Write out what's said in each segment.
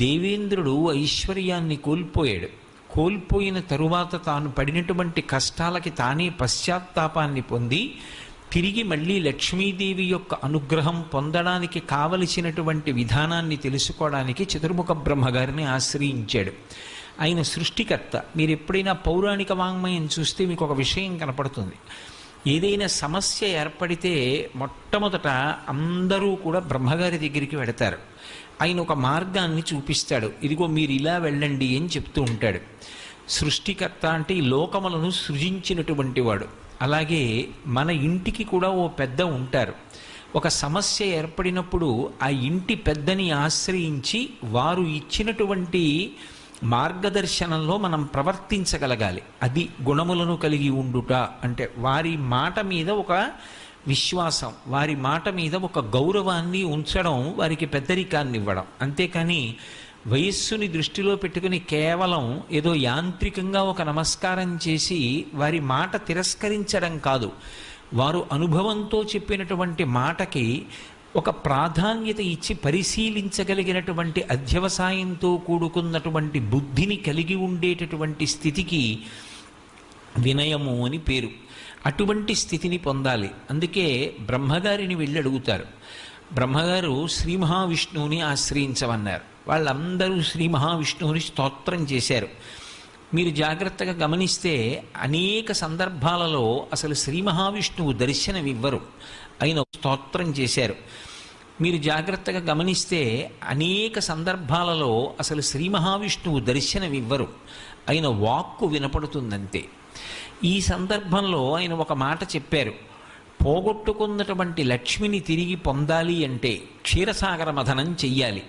దేవేంద్రుడు ఐశ్వర్యాన్ని కోల్పోయాడు. కోల్పోయిన తరువాత తాను పడినటువంటి కష్టాలకి తానే పశ్చాత్తాపాన్ని పొంది తిరిగి మళ్ళీ లక్ష్మీదేవి యొక్క అనుగ్రహం పొందడానికి కావలసినటువంటి విధానాన్ని తెలుసుకోవడానికి చతుర్ముఖ బ్రహ్మగారిని ఆశ్రయించాడు. ఆయన సృష్టికర్త. మీరు ఎప్పుడైనా పౌరాణిక వాంగ్మయం చూస్తే మీకు ఒక విషయం కనపడుతుంది. ఏదైనా సమస్య ఏర్పడితే మొట్టమొదట అందరూ కూడా బ్రహ్మగారి దగ్గరికి వెడతారు. ఆయన ఒక మార్గాన్ని చూపిస్తాడు. ఇదిగో మీరు ఇలా వెళ్ళండి అని చెప్తూ ఉంటాడు. సృష్టికర్త అంటే ఈ లోకములను సృజించినటువంటి వాడు. అలాగే మన ఇంటికి కూడా ఓ పెద్ద ఉంటారు. ఒక సమస్య ఏర్పడినప్పుడు ఆ ఇంటి పెద్దని ఆశ్రయించి వారు ఇచ్చినటువంటి మార్గదర్శనంలో మనం ప్రవర్తించగలగాలి. అది గుణములను కలిగి ఉండుట అంటే. వారి మాట మీద ఒక విశ్వాసం, వారి మాట మీద ఒక గౌరవాన్ని ఉంచడం, వారికి పెద్దరికాన్ని ఇవ్వడం. అంతేకాని వయస్సుని దృష్టిలో పెట్టుకుని కేవలం ఏదో యాంత్రికంగా ఒక నమస్కారం చేసి వారి మాట తిరస్కరించడం కాదు. వారు అనుభవంతో చెప్పినటువంటి మాటకి ఒక ప్రాధాన్యత ఇచ్చి పరిశీలించగలిగినటువంటి అధ్యవసాయంతో కూడుకున్నటువంటి బుద్ధిని కలిగి ఉండేటటువంటి స్థితికి వినయము అని పేరు. అటువంటి స్థితిని పొందాలి. అందుకే బ్రహ్మగారిని వెళ్ళి అడుగుతారు. బ్రహ్మగారు శ్రీ మహావిష్ణువుని ఆశ్రయించమన్నారు. వాళ్ళందరూ శ్రీ మహావిష్ణువుని స్తోత్రం చేశారు. మీరు జాగ్రత్తగా గమనిస్తే అనేక సందర్భాలలో అసలు శ్రీ మహావిష్ణువు దర్శనమివ్వరు, ఆయన స్తోత్రం చేశారు. మీరు జాగ్రత్తగా గమనిస్తే అనేక సందర్భాలలో అసలు శ్రీ మహావిష్ణువు దర్శనమివ్వరు, ఆయన వాక్కు వినపడుతుందంతే. ఈ సందర్భంలో ఆయన ఒక మాట చెప్పారు. పోగొట్టుకున్నటువంటి లక్ష్మిని తిరిగి పొందాలి అంటే క్షీరసాగర మథనం చెయ్యాలి.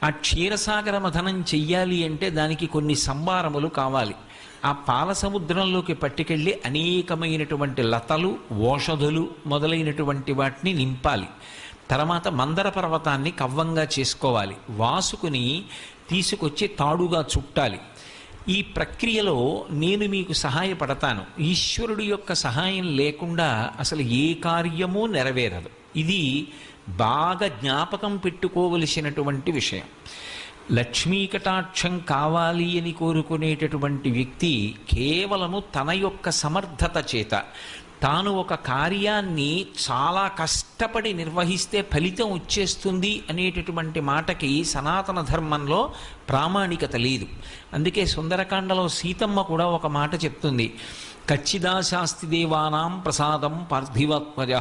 ఆ క్షీరసాగర మథనం చెయ్యాలి అంటే దానికి కొన్ని సంభారములు కావాలి. ఆ పాల సముద్రంలోకి పట్టుకెళ్ళి అనేకమైనటువంటి లతలు, ఓషధులు మొదలైనటువంటి వాటిని నింపాలి. తర్వాత మందర పర్వతాన్ని కవ్వంగా చేసుకోవాలి. వాసుకుని తీసుకొచ్చి తాడుగా చుట్టాలి. ఈ ప్రక్రియలో నేను మీకు సహాయపడతాను. ఈశ్వరుడు యొక్క సహాయం లేకుండా అసలు ఏ కార్యమూ నెరవేరదు. ఇది బాగా జ్ఞాపకం పెట్టుకోవలసినటువంటి విషయం. లక్ష్మీ కటాక్షం కావాలి అని కోరుకునేటటువంటి వ్యక్తి కేవలము తన యొక్క సమర్థత చేత తాను ఒక కార్యాన్ని చాలా కష్టపడి నిర్వహిస్తే ఫలితం వచ్చేస్తుంది అనేటటువంటి మాటకి సనాతన ధర్మంలో ప్రామాణికత లేదు. అందుకే సుందరకాండలో సీతమ్మ కూడా ఒక మాట చెప్తుంది. కచ్చిదాశాస్తి దేవానాం ప్రసాదం పార్థివాత్మజ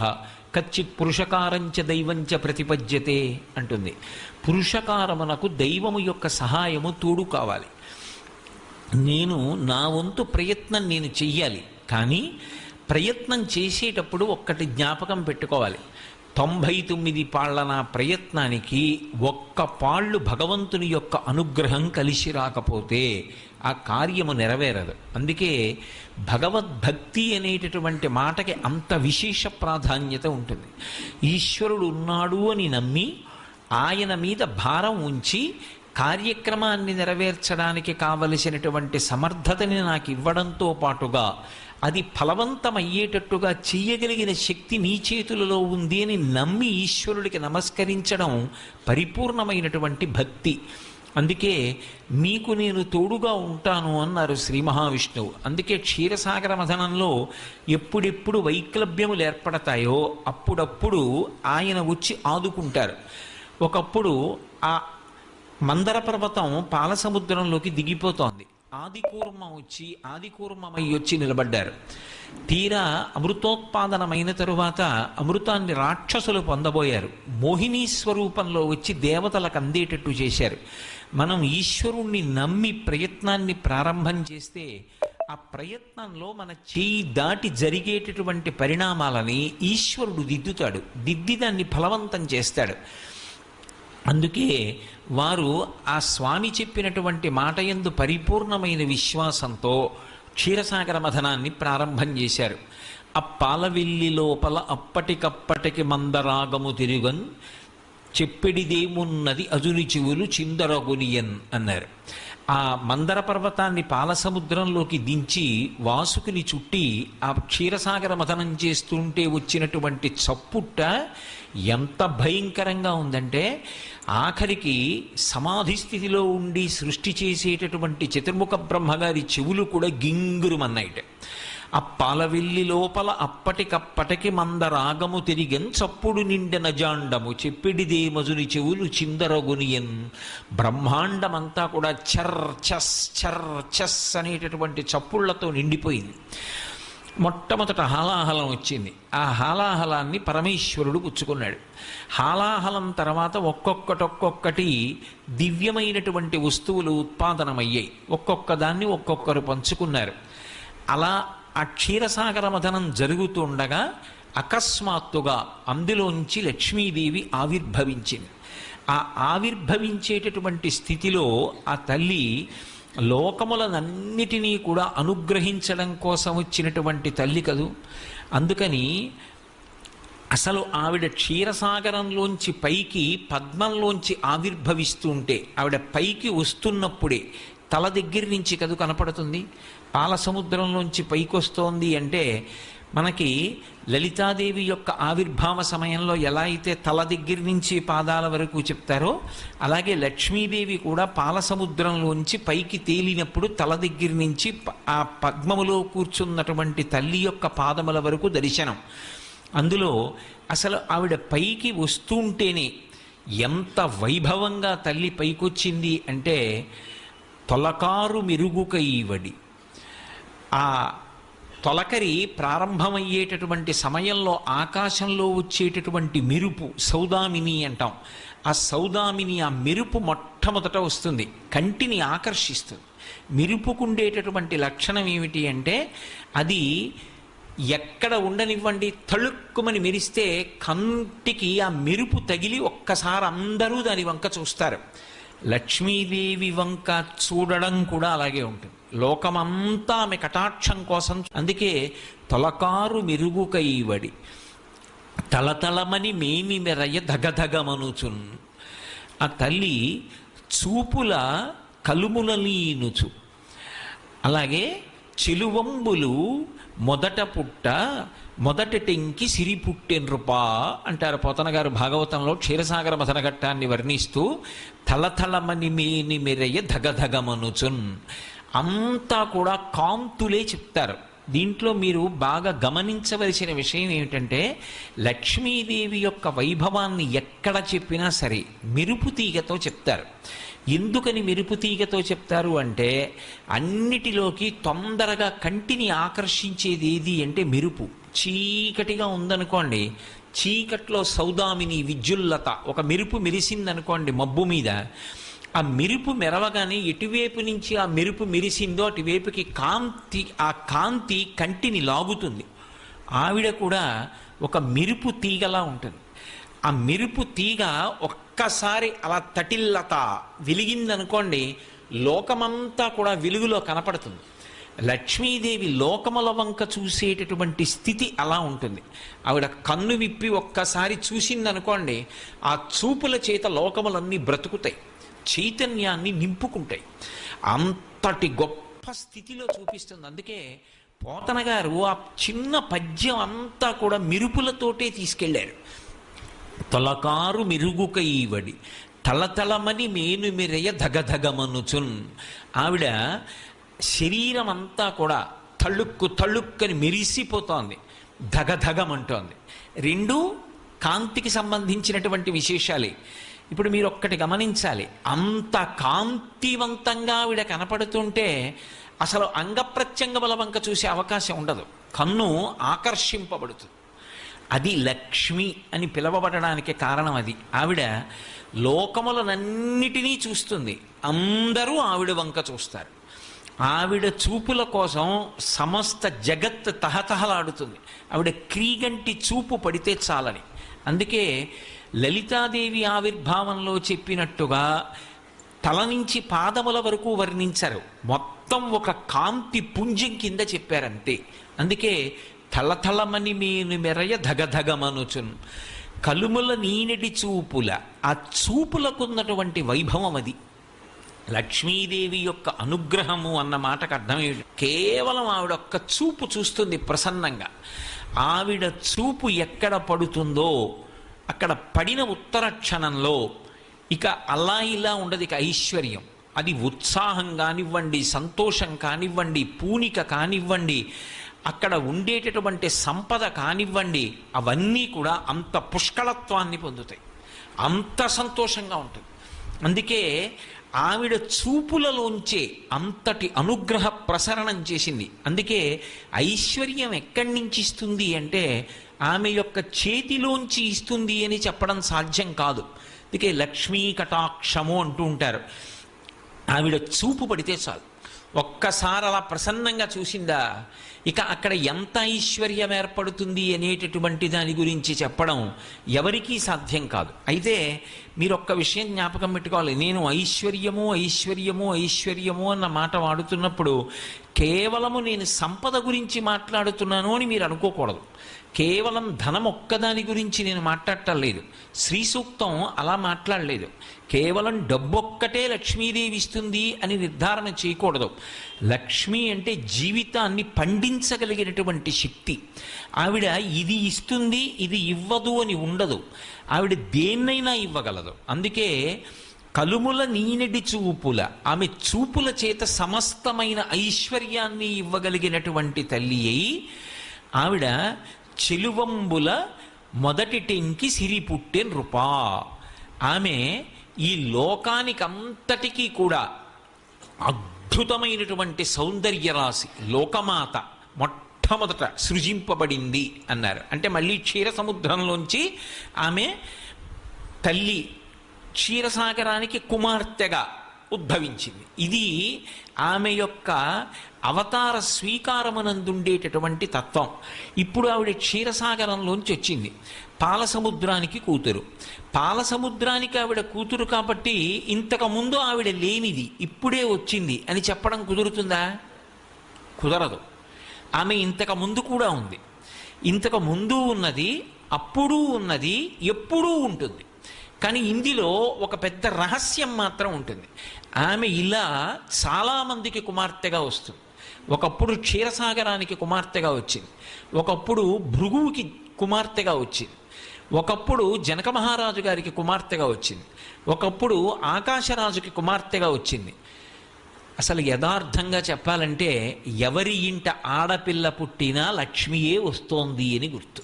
కచ్చిత్ పురుషకారంచ దైవంచ ప్రతిపద్యతే అంటుంది. పురుషకారమునకు దైవము యొక్క సహాయము తోడు కావాలి. నేను నా వంతు ప్రయత్నం నేను చెయ్యాలి. కానీ ప్రయత్నం చేసేటప్పుడు ఒక్కటి జ్ఞాపకం పెట్టుకోవాలి. 99 పాళ్ల నా ప్రయత్నానికి ఒక్క పాళ్ళు భగవంతుని యొక్క అనుగ్రహం కలిసి రాకపోతే ఆ కార్యము నెరవేరదు. అందుకే భగవద్భక్తి అనేటటువంటి మాటకి అంత విశేష ప్రాధాన్యత ఉంటుంది. ఈశ్వరుడు ఉన్నాడు అని నమ్మి ఆయన మీద భారం ఉంచి కార్యక్రమాన్ని నెరవేర్చడానికి కావలసినటువంటి సమర్థతని నాకు ఇవ్వడంతో పాటుగా అది ఫలవంతమయ్యేటట్టుగా చెయ్యగలిగిన శక్తి నీ చేతులలో ఉంది అని నమ్మి ఈశ్వరుడికి నమస్కరించడం పరిపూర్ణమైనటువంటి భక్తి. అందుకే మీకు నేను తోడుగా ఉంటాను అన్నారు శ్రీ మహావిష్ణువు. అందుకే క్షీరసాగర మథనంలో ఎప్పుడెప్పుడు వైక్లభ్యములు ఏర్పడతాయో అప్పుడప్పుడు ఆయన వచ్చి ఆదుకుంటారు. ఒకప్పుడు ఆ మందర పర్వతం పాలసముద్రంలోకి దిగిపోతోంది. ఆదికూర్మమై వచ్చి నిలబడ్డారు. తీరా అమృతోత్పాదనమైన తరువాత అమృతాన్ని రాక్షసులు పొందబోయారు. మోహినీ స్వరూపంలో వచ్చి దేవతలకు అందేటట్టు చేశారు. మనం ఈశ్వరుణ్ణి నమ్మి ప్రయత్నాన్ని ప్రారంభం చేస్తే ఆ ప్రయత్నంలో మన చేయి దాటి జరిగేటటువంటి పరిణామాలని ఈశ్వరుడు దిద్దుతాడు, దిద్ది దాన్ని ఫలవంతం చేస్తాడు. అందుకే వారు ఆ స్వామి చెప్పినటువంటి మాట యందు పరిపూర్ణమైన విశ్వాసంతో క్షీరసాగర మథనాన్ని ప్రారంభం చేశారు. అప్పాలవెల్లి లోపల అప్పటికప్పటికి మందరాగము తిరుగన్ చెప్పిడిదేమున్నది అజుని చెవులు చిందరగునియన్ అన్నారు. ఆ మందర పర్వతాన్ని పాలసముద్రంలోకి దించి వాసుకిని చుట్టి ఆ క్షీరసాగర మథనం చేస్తుంటే వచ్చినటువంటి చప్పుట్ట ఎంత భయంకరంగా ఉందంటే, ఆఖరికి సమాధి స్థితిలో ఉండి సృష్టి చేసేటటువంటి చతుర్ముఖ బ్రహ్మగారి చెవులు కూడా గింగురుమన్నాయిట. ఆ పాలవెల్లి లోపల అప్పటికప్పటికి మందరాగము తిరిగెన్ చప్పుడు నిండెన జాండము చెప్పిడిదే మజుని చెవులు చిందరగునియన్. బ్రహ్మాండమంతా కూడా చర్ చస్ అనేటటువంటి చప్పుళ్లతో నిండిపోయింది. మొట్టమొదట హాలాహలం వచ్చింది. ఆ హాలాహలాన్ని పరమేశ్వరుడు పుచ్చుకున్నాడు. హాలాహలం తర్వాత ఒక్కొక్కటి దివ్యమైనటువంటి వస్తువులు ఉత్పాదనమయ్యాయి. ఒక్కొక్క దాన్ని ఒక్కొక్కరు పంచుకున్నారు. అలా ఆ క్షీరసాగర మథనం జరుగుతుండగా అకస్మాత్తుగా అందులోంచి లక్ష్మీదేవి ఆవిర్భవించింది. ఆ ఆవిర్భవించేటటువంటి స్థితిలో ఆ తల్లి లోకములనన్నిటినీ కూడా అనుగ్రహించడం కోసం వచ్చినటువంటి తల్లి కదూ. అందుకని అసలు ఆవిడ క్షీరసాగరంలోంచి పైకి పద్మంలోంచి ఆవిర్భవిస్తూ ఉంటే, ఆవిడ పైకి వస్తున్నప్పుడే తల దగ్గర నుంచి కదు కనపడుతుంది. పాలసముద్రంలోంచి పైకి వస్తోంది అంటే మనకి లలితాదేవి యొక్క ఆవిర్భావ సమయంలో ఎలా అయితే తల దగ్గర నుంచి పాదాల వరకు చెప్తారో, అలాగే లక్ష్మీదేవి కూడా పాలసముద్రంలోంచి పైకి తేలినప్పుడు తల దగ్గర నుంచి ఆ పద్మములో కూర్చున్నటువంటి తల్లి యొక్క పాదముల వరకు దర్శనం. అందులో అసలు ఆవిడ పైకి వస్తుంటేనే ఎంత వైభవంగా తల్లి పైకొచ్చింది అంటే, తొలకారు మెరుగుక ఈవడి. ఆ తొలకరి ప్రారంభమయ్యేటటువంటి సమయంలో ఆకాశంలో వచ్చేటటువంటి మెరుపు సౌదామిని అంటాం. ఆ సౌదామిని, ఆ మెరుపు మొట్టమొదట వస్తుంది, కంటిని ఆకర్షిస్తుంది. మెరుపుకుండేటటువంటి లక్షణం ఏమిటి అంటే, అది ఎక్కడ ఉండనివ్వండి, తళుక్కుమని మెరిస్తే కంటికి ఆ మెరుపు తగిలి ఒక్కసారి అందరూ దాని వంక చూస్తారు. లక్ష్మీదేవి వంక చూడడం కూడా అలాగే ఉంటుంది. లోకమంతా ఆమె కటాక్షం కోసం. అందుకే తొలకారు మెరుగుక ఈవడి తలతలమని మేమి మెరయ ధగధగమనుచున్. ఆ తల్లి చూపుల కలుములలీనుచు. అలాగే చెలువంబులు మొదట పుట్ట మొదటి టెంకి సిరి పుట్టెన్రుపా అంటారు పోతన గారు భాగవతంలో క్షీరసాగర మథనఘట్టాన్ని వర్ణిస్తూ. తలతలమని మేని మెరయ ధగధగమనుచున్. అంతా కూడా కాంతులే చెప్తారు. దీంట్లో మీరు బాగా గమనించవలసిన విషయం ఏమిటంటే, లక్ష్మీదేవి యొక్క వైభవాన్ని ఎక్కడ చెప్పినా సరే మెరుపు తీగతో చెప్తారు. ఎందుకని మెరుపు తీగతో చెప్తారు అంటే, అన్నిటిలోకి తొందరగా కంటిని ఆకర్షించేది ఏది అంటే మెరుపు. చీకటిగా ఉందనుకోండి, చీకట్లో సౌదామిని విద్యుల్లత ఒక మెరుపు మెరిసిందనుకోండి మబ్బు మీద, ఆ మెరుపు మెరవగానే ఎటువైపు నుంచి ఆ మెరుపు మెరిసిందో అటువైపుకి ఆ కాంతి కంటిని లాగుతుంది. ఆవిడ కూడా ఒక మెరుపు తీగలా ఉంటుంది. ఆ మెరుపు తీగ ఒక్కసారి అలా తటిల్లత వెలిగిందనుకోండి, లోకమంతా కూడా వెలుగులో కనపడుతుంది. లక్ష్మీదేవి లోకముల వంక చూసేటటువంటి స్థితి అలా ఉంటుంది. ఆవిడ కన్ను విప్పి ఒక్కసారి చూసిందనుకోండి, ఆ చూపుల చేత లోకములన్నీ బ్రతుకుతాయి, చైతన్యాన్ని నింపుకుంటాయి. అంతటి గొప్ప స్థితిలో చూపిస్తుంది. అందుకే పోతన గారు ఆ చిన్న పద్యం అంతా కూడా మెరుపులతోటే తీసుకెళ్లారు. తొలకారు మెరుగుక ఈవడి తలతలమని మేను మెరయ ధగధగమనుచున్. ఆవిడ శరీరం అంతా కూడా తళుక్కని మెరిసిపోతోంది, ధగధగమంటోంది. రెండు కాంతికి సంబంధించినటువంటి విశేషాలే. ఇప్పుడు మీరు ఒక్కటి గమనించాలి, అంత కాంతివంతంగా ఆవిడ కనపడుతుంటే అసలు అంగప్రత్యంగముల వంక చూసే అవకాశం ఉండదు, కన్ను ఆకర్షింపబడుతుంది. అది లక్ష్మి అని పిలవబడడానికి కారణం అది. ఆవిడ లోకములనన్నిటినీ చూస్తుంది, అందరూ ఆవిడ వంక చూస్తారు. ఆవిడ చూపుల కోసం సమస్త జగత్ తహతహలాడుతుంది. ఆవిడ క్రీగంటి చూపు పడితే చాలని. అందుకే లలితాదేవి ఆవిర్భావంలో చెప్పినట్టుగా తల నుంచి పాదముల వరకు వర్ణించారు, మొత్తం ఒక కాంతి పుంజం కింద చెప్పారంతే. అందుకే తలతలమని మేను మెరయ ధగధగమనుచున్. కలుముల నీనటి చూపుల, ఆ చూపులకున్నటువంటి వైభవం అది. లక్ష్మీదేవి యొక్క అనుగ్రహము అన్న మాటకు అర్థమేంటి? కేవలం ఆవిడ ఒక్క చూపు చూస్తుంది ప్రసన్నంగా. ఆవిడ చూపు ఎక్కడ పడుతుందో అక్కడ పడిన ఉత్తర క్షణంలో ఇక అలా ఇలా ఉండదు, ఇక ఐశ్వర్యం. అది ఉత్సాహం కానివ్వండి, సంతోషం కానివ్వండి, పూనిక కానివ్వండి, అక్కడ ఉండేటటువంటి సంపద కానివ్వండి, అవన్నీ కూడా అంత పుష్కళత్వాన్ని పొందుతాయి, అంత సంతోషంగా ఉంటుంది. అందుకే ఆవిడ చూపులలోంచే అంతటి అనుగ్రహ ప్రసరణం చేసింది. అందుకే ఐశ్వర్యం ఎక్కడి నుంచి ఇస్తుంది అంటే ఆమె యొక్క చేతిలోంచి ఇస్తుంది అని చెప్పడం సాధ్యం కాదు. అందుకే లక్ష్మీ కటాక్షము అంటూ ఉంటారు. ఆవిడ చూపు పడితే చాలు, ఒక్కసారి అలా ప్రసన్నంగా చూసిందా, ఇక అక్కడ ఎంత ఐశ్వర్యం ఏర్పడుతుంది అనేటటువంటి దాని గురించి చెప్పడం ఎవరికీ సాధ్యం కాదు. అయితే మీరు ఒక్క విషయం జ్ఞాపకం పెట్టుకోవాలి. నేను ఐశ్వర్యము ఐశ్వర్యము ఐశ్వర్యము అన్న మాట వాడుతున్నప్పుడు కేవలము నేను సంపద గురించి మాట్లాడుతున్నాను అని మీరు అనుకోకూడదు. కేవలం ధనం ఒక్కదాని గురించి నేను మాట్లాడటం లేదు. శ్రీ సూక్తం అలా మాట్లాడలేదు. కేవలం డబ్బొక్కటే లక్ష్మీదేవి ఇస్తుంది అని నిర్ధారణ చేయకూడదు. లక్ష్మి అంటే జీవితాన్ని పండించగలిగినటువంటి శక్తి. ఆవిడ ఇది ఇస్తుంది ఇది ఇవ్వదు అని ఉండదు. ఆవిడ దేన్నైనా ఇవ్వగలదు. అందుకే కలుముల నీనెడి చూపుల, ఆమె చూపుల చేత సమస్తమైన ఐశ్వర్యాన్ని ఇవ్వగలిగినటువంటి తల్లి అయి ఆవిడ చెలువంబుల మొదటి టెంకి సిరి పుట్టే నృపా. ఆమె ఈ లోకానికంతటికీ కూడా అద్భుతమైనటువంటి సౌందర్య రాశి, లోకమాత మొట్టమొదట సృజింపబడింది అన్నారు. అంటే మళ్ళీ క్షీర సముద్రంలోంచి ఆమె తల్లి క్షీరసాగరానికి కుమార్తెగా ఉద్భవించింది. ఇది ఆమె యొక్క అవతార స్వీకారమునందుండేటటువంటి తత్వం. ఇప్పుడు ఆవిడ క్షీరసాగరంలోంచి వచ్చింది, పాలసముద్రానికి కూతురు. పాలసముద్రానికి ఆవిడ కూతురు కాబట్టి ఇంతకుముందు ఆవిడ లేనిది ఇప్పుడే వచ్చింది అని చెప్పడం కుదురుతుందా? కుదరదు. ఆమె ఇంతకు ముందు కూడా ఉంది. ఇంతకు ముందు ఉన్నది, అప్పుడు ఉన్నది, ఎప్పుడూ ఉంటుంది. కానీ ఇందులో ఒక పెద్ద రహస్యం మాత్రం ఉంటుంది. ఆమె ఇలా చాలామందికి కుమార్తెగా వస్తుంది. ఒకప్పుడు క్షీరసాగరానికి కుమార్తెగా వచ్చింది, ఒకప్పుడు భృగువుకి కుమార్తెగా వచ్చింది, ఒకప్పుడు జనక మహారాజు గారికి కుమార్తెగా వచ్చింది, ఒకప్పుడు ఆకాశరాజుకి కుమార్తెగా వచ్చింది. అసలు యథార్థంగా చెప్పాలంటే ఎవరి ఇంట ఆడపిల్ల పుట్టినా లక్ష్మియే వస్తోంది అని గుర్తు.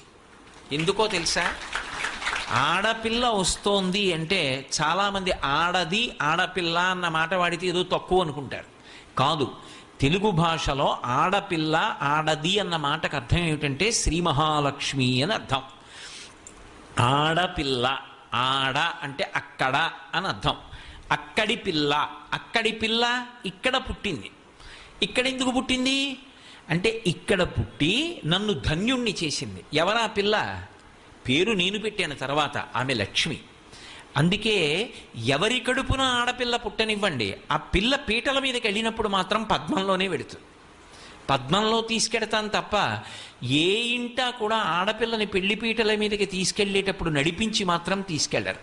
ఎందుకో తెలుసా? ఆడపిల్ల వస్తోంది అంటే చాలామంది ఆడది ఆడపిల్ల అన్న మాట వాడితే ఏదో తక్కువ అనుకుంటారు. కాదు, తెలుగు భాషలో ఆడపిల్ల ఆడది అన్న మాటకు అర్థం ఏమిటంటే శ్రీ మహాలక్ష్మి అని అర్థం. ఆడపిల్ల, ఆడ అంటే అక్కడ అని అర్థం. అక్కడి పిల్ల, అక్కడి పిల్ల ఇక్కడ పుట్టింది. ఇక్కడ ఎందుకు పుట్టింది అంటే ఇక్కడ పుట్టి నన్ను ధన్యుణ్ణి చేసింది. ఎవరా పిల్ల? పేరు నేను పెట్టాను తర్వాత, ఆమె లక్ష్మి. అందుకే ఎవరి కడుపున ఆడపిల్ల పుట్టనివ్వండి, ఆ పిల్ల పీటల మీదకి వెళ్ళినప్పుడు మాత్రం పద్మంలోనే వెడుతుంది. పద్మంలో తీసుకెడతాను తప్ప ఏ ఇంటా కూడా ఆడపిల్లని పెళ్లి పీటల మీదకి తీసుకెళ్ళేటప్పుడు నడిపించి మాత్రం తీసుకెళ్లరు.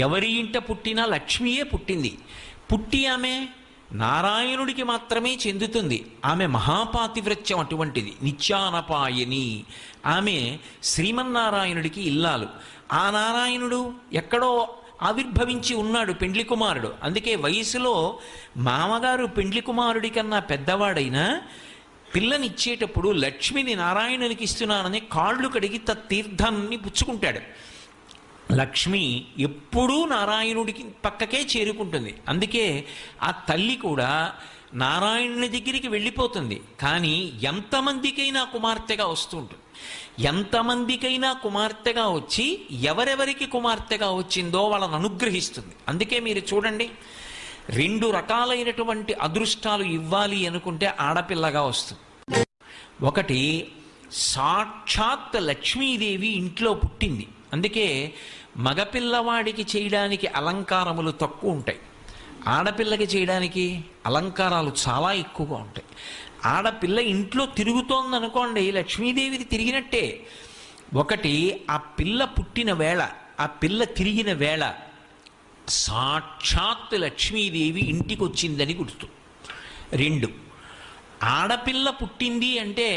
ఎవరి ఇంట పుట్టినా లక్ష్మియే పుట్టింది. పుట్టి ఆమె నారాయణుడికి మాత్రమే చెందుతుంది. ఆమె మహాపాతివ్రత్యం అటువంటిది, నిత్యానపాయని. ఆమె శ్రీమన్నారాయణుడికి ఇల్లాలు. ఆ నారాయణుడు ఎక్కడో ఆవిర్భవించి ఉన్నాడు, పెండ్లి కుమారుడు. అందుకే వయసులో మామగారు పెండ్లి కుమారుడి కన్నా పెద్దవాడైనా పిల్లనిచ్చేటప్పుడు లక్ష్మిని నారాయణునికి ఇస్తున్నానని కాళ్ళు కడిగి తీర్థాన్ని పుచ్చుకుంటాడు. లక్ష్మి ఎప్పుడూ నారాయణుడికి పక్కకే చేరుకుంటుంది. అందుకే ఆ తల్లి కూడా నారాయణుని దగ్గరికి వెళ్ళిపోతుంది. కానీ ఎంతమందికైనా కుమార్తెగా వస్తూ ఉంటుంది. ఎంతమందికైనా కుమార్తెగా వచ్చి ఎవరెవరికి కుమార్తెగా వచ్చిందో వాళ్ళని అనుగ్రహిస్తుంది. అందుకే మీరు చూడండి, 2 రకాలైనటువంటి అదృష్టాలు ఇవ్వాలి అనుకుంటే ఆడపిల్లగా వస్తుంది. ఒకటి, సాక్షాత్ లక్ష్మీదేవి ఇంట్లో పుట్టింది. అందుకే మగపిల్లవాడికి చేయడానికి అలంకారములు తక్కువ ఉంటాయి, ఆడపిల్లకి చేయడానికి అలంకారాలు చాలా ఎక్కువగా ఉంటాయి. ఆడపిల్ల ఇంట్లో తిరుగుతోందనుకోండి, లక్ష్మీదేవిది తిరిగినట్టే. ఒకటి, ఆ పిల్ల పుట్టిన వేళ, ఆ పిల్ల తిరిగిన వేళ సాక్షాత్ లక్ష్మీదేవి ఇంటికి వచ్చిందని గుర్తు. 2, ఆడపిల్ల పుట్టింది అంటే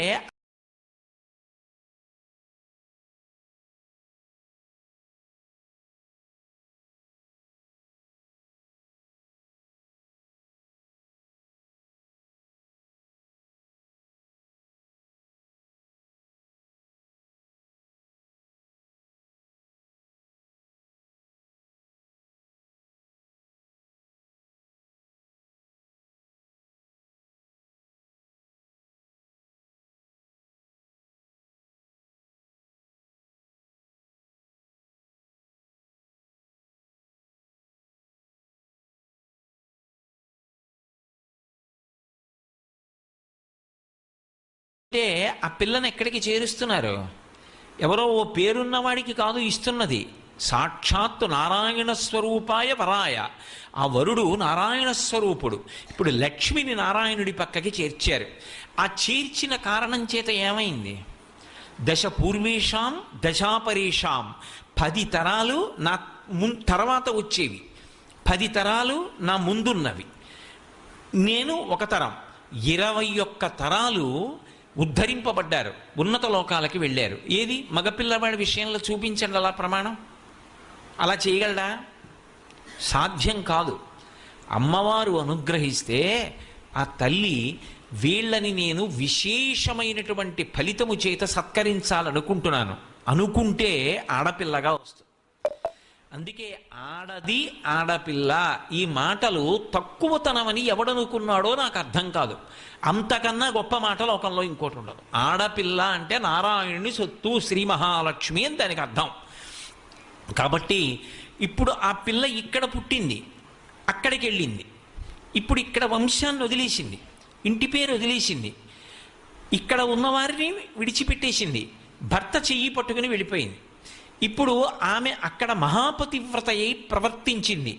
ఆ పిల్లని ఎక్కడికి చేరుస్తున్నారు? ఎవరో ఓ పేరున్నవాడికి కాదు ఇస్తున్నది, సాక్షాత్తు నారాయణ స్వరూపాయ వరాయ. ఆ వరుడు నారాయణ స్వరూపుడు. ఇప్పుడు లక్ష్మిని నారాయణుడి పక్కకి చేర్చారు. ఆ చేర్చిన కారణం చేత ఏమైంది? దశ పూర్వేషాం దశాపరేషాం, 10 తరాలు నా తర్వాత వచ్చేవి, 10 తరాలు నా ముందున్నవి, నేను ఒక తరం, 21 తరాలు ఉద్ధరింపబడ్డారు, ఉన్నత లోకాలకి వెళ్ళారు. ఏది మగపిల్లవాడి విషయంలో చూపించండి అలా ప్రమాణం. అలా చేయగలడా? సాధ్యం కాదు. అమ్మవారు అనుగ్రహిస్తే ఆ తల్లి వీళ్ళని నేను విశేషమైనటువంటి ఫలితము చేత సత్కరించాలనుకుంటున్నాను అనుకుంటే ఆడపిల్లగా వస్తుంది. అందుకే ఆడది ఆడపిల్ల ఈ మాటలు తక్కువతనమని ఎవడనుకున్నాడో నాకు అర్థం కాదు. అంతకన్నా గొప్ప మాట లోకంలో ఇంకోటి ఉండదు. ఆడపిల్ల అంటే నారాయణుని సొత్తు, శ్రీ మహాలక్ష్మి అని దానికి అర్థం. కాబట్టి ఇప్పుడు ఆ పిల్ల ఇక్కడ పుట్టింది, అక్కడికి వెళ్ళింది, ఇప్పుడు ఇక్కడ వంశాన్ని వదిలేసింది, ఇంటి పేరు వదిలేసింది, ఇక్కడ ఉన్నవారిని విడిచిపెట్టేసింది, భర్త చెయ్యి పట్టుకుని వెళ్ళిపోయింది. ఇప్పుడు ఆమె అక్కడ మహాపతివ్రత అయి ప్రవర్తించింది.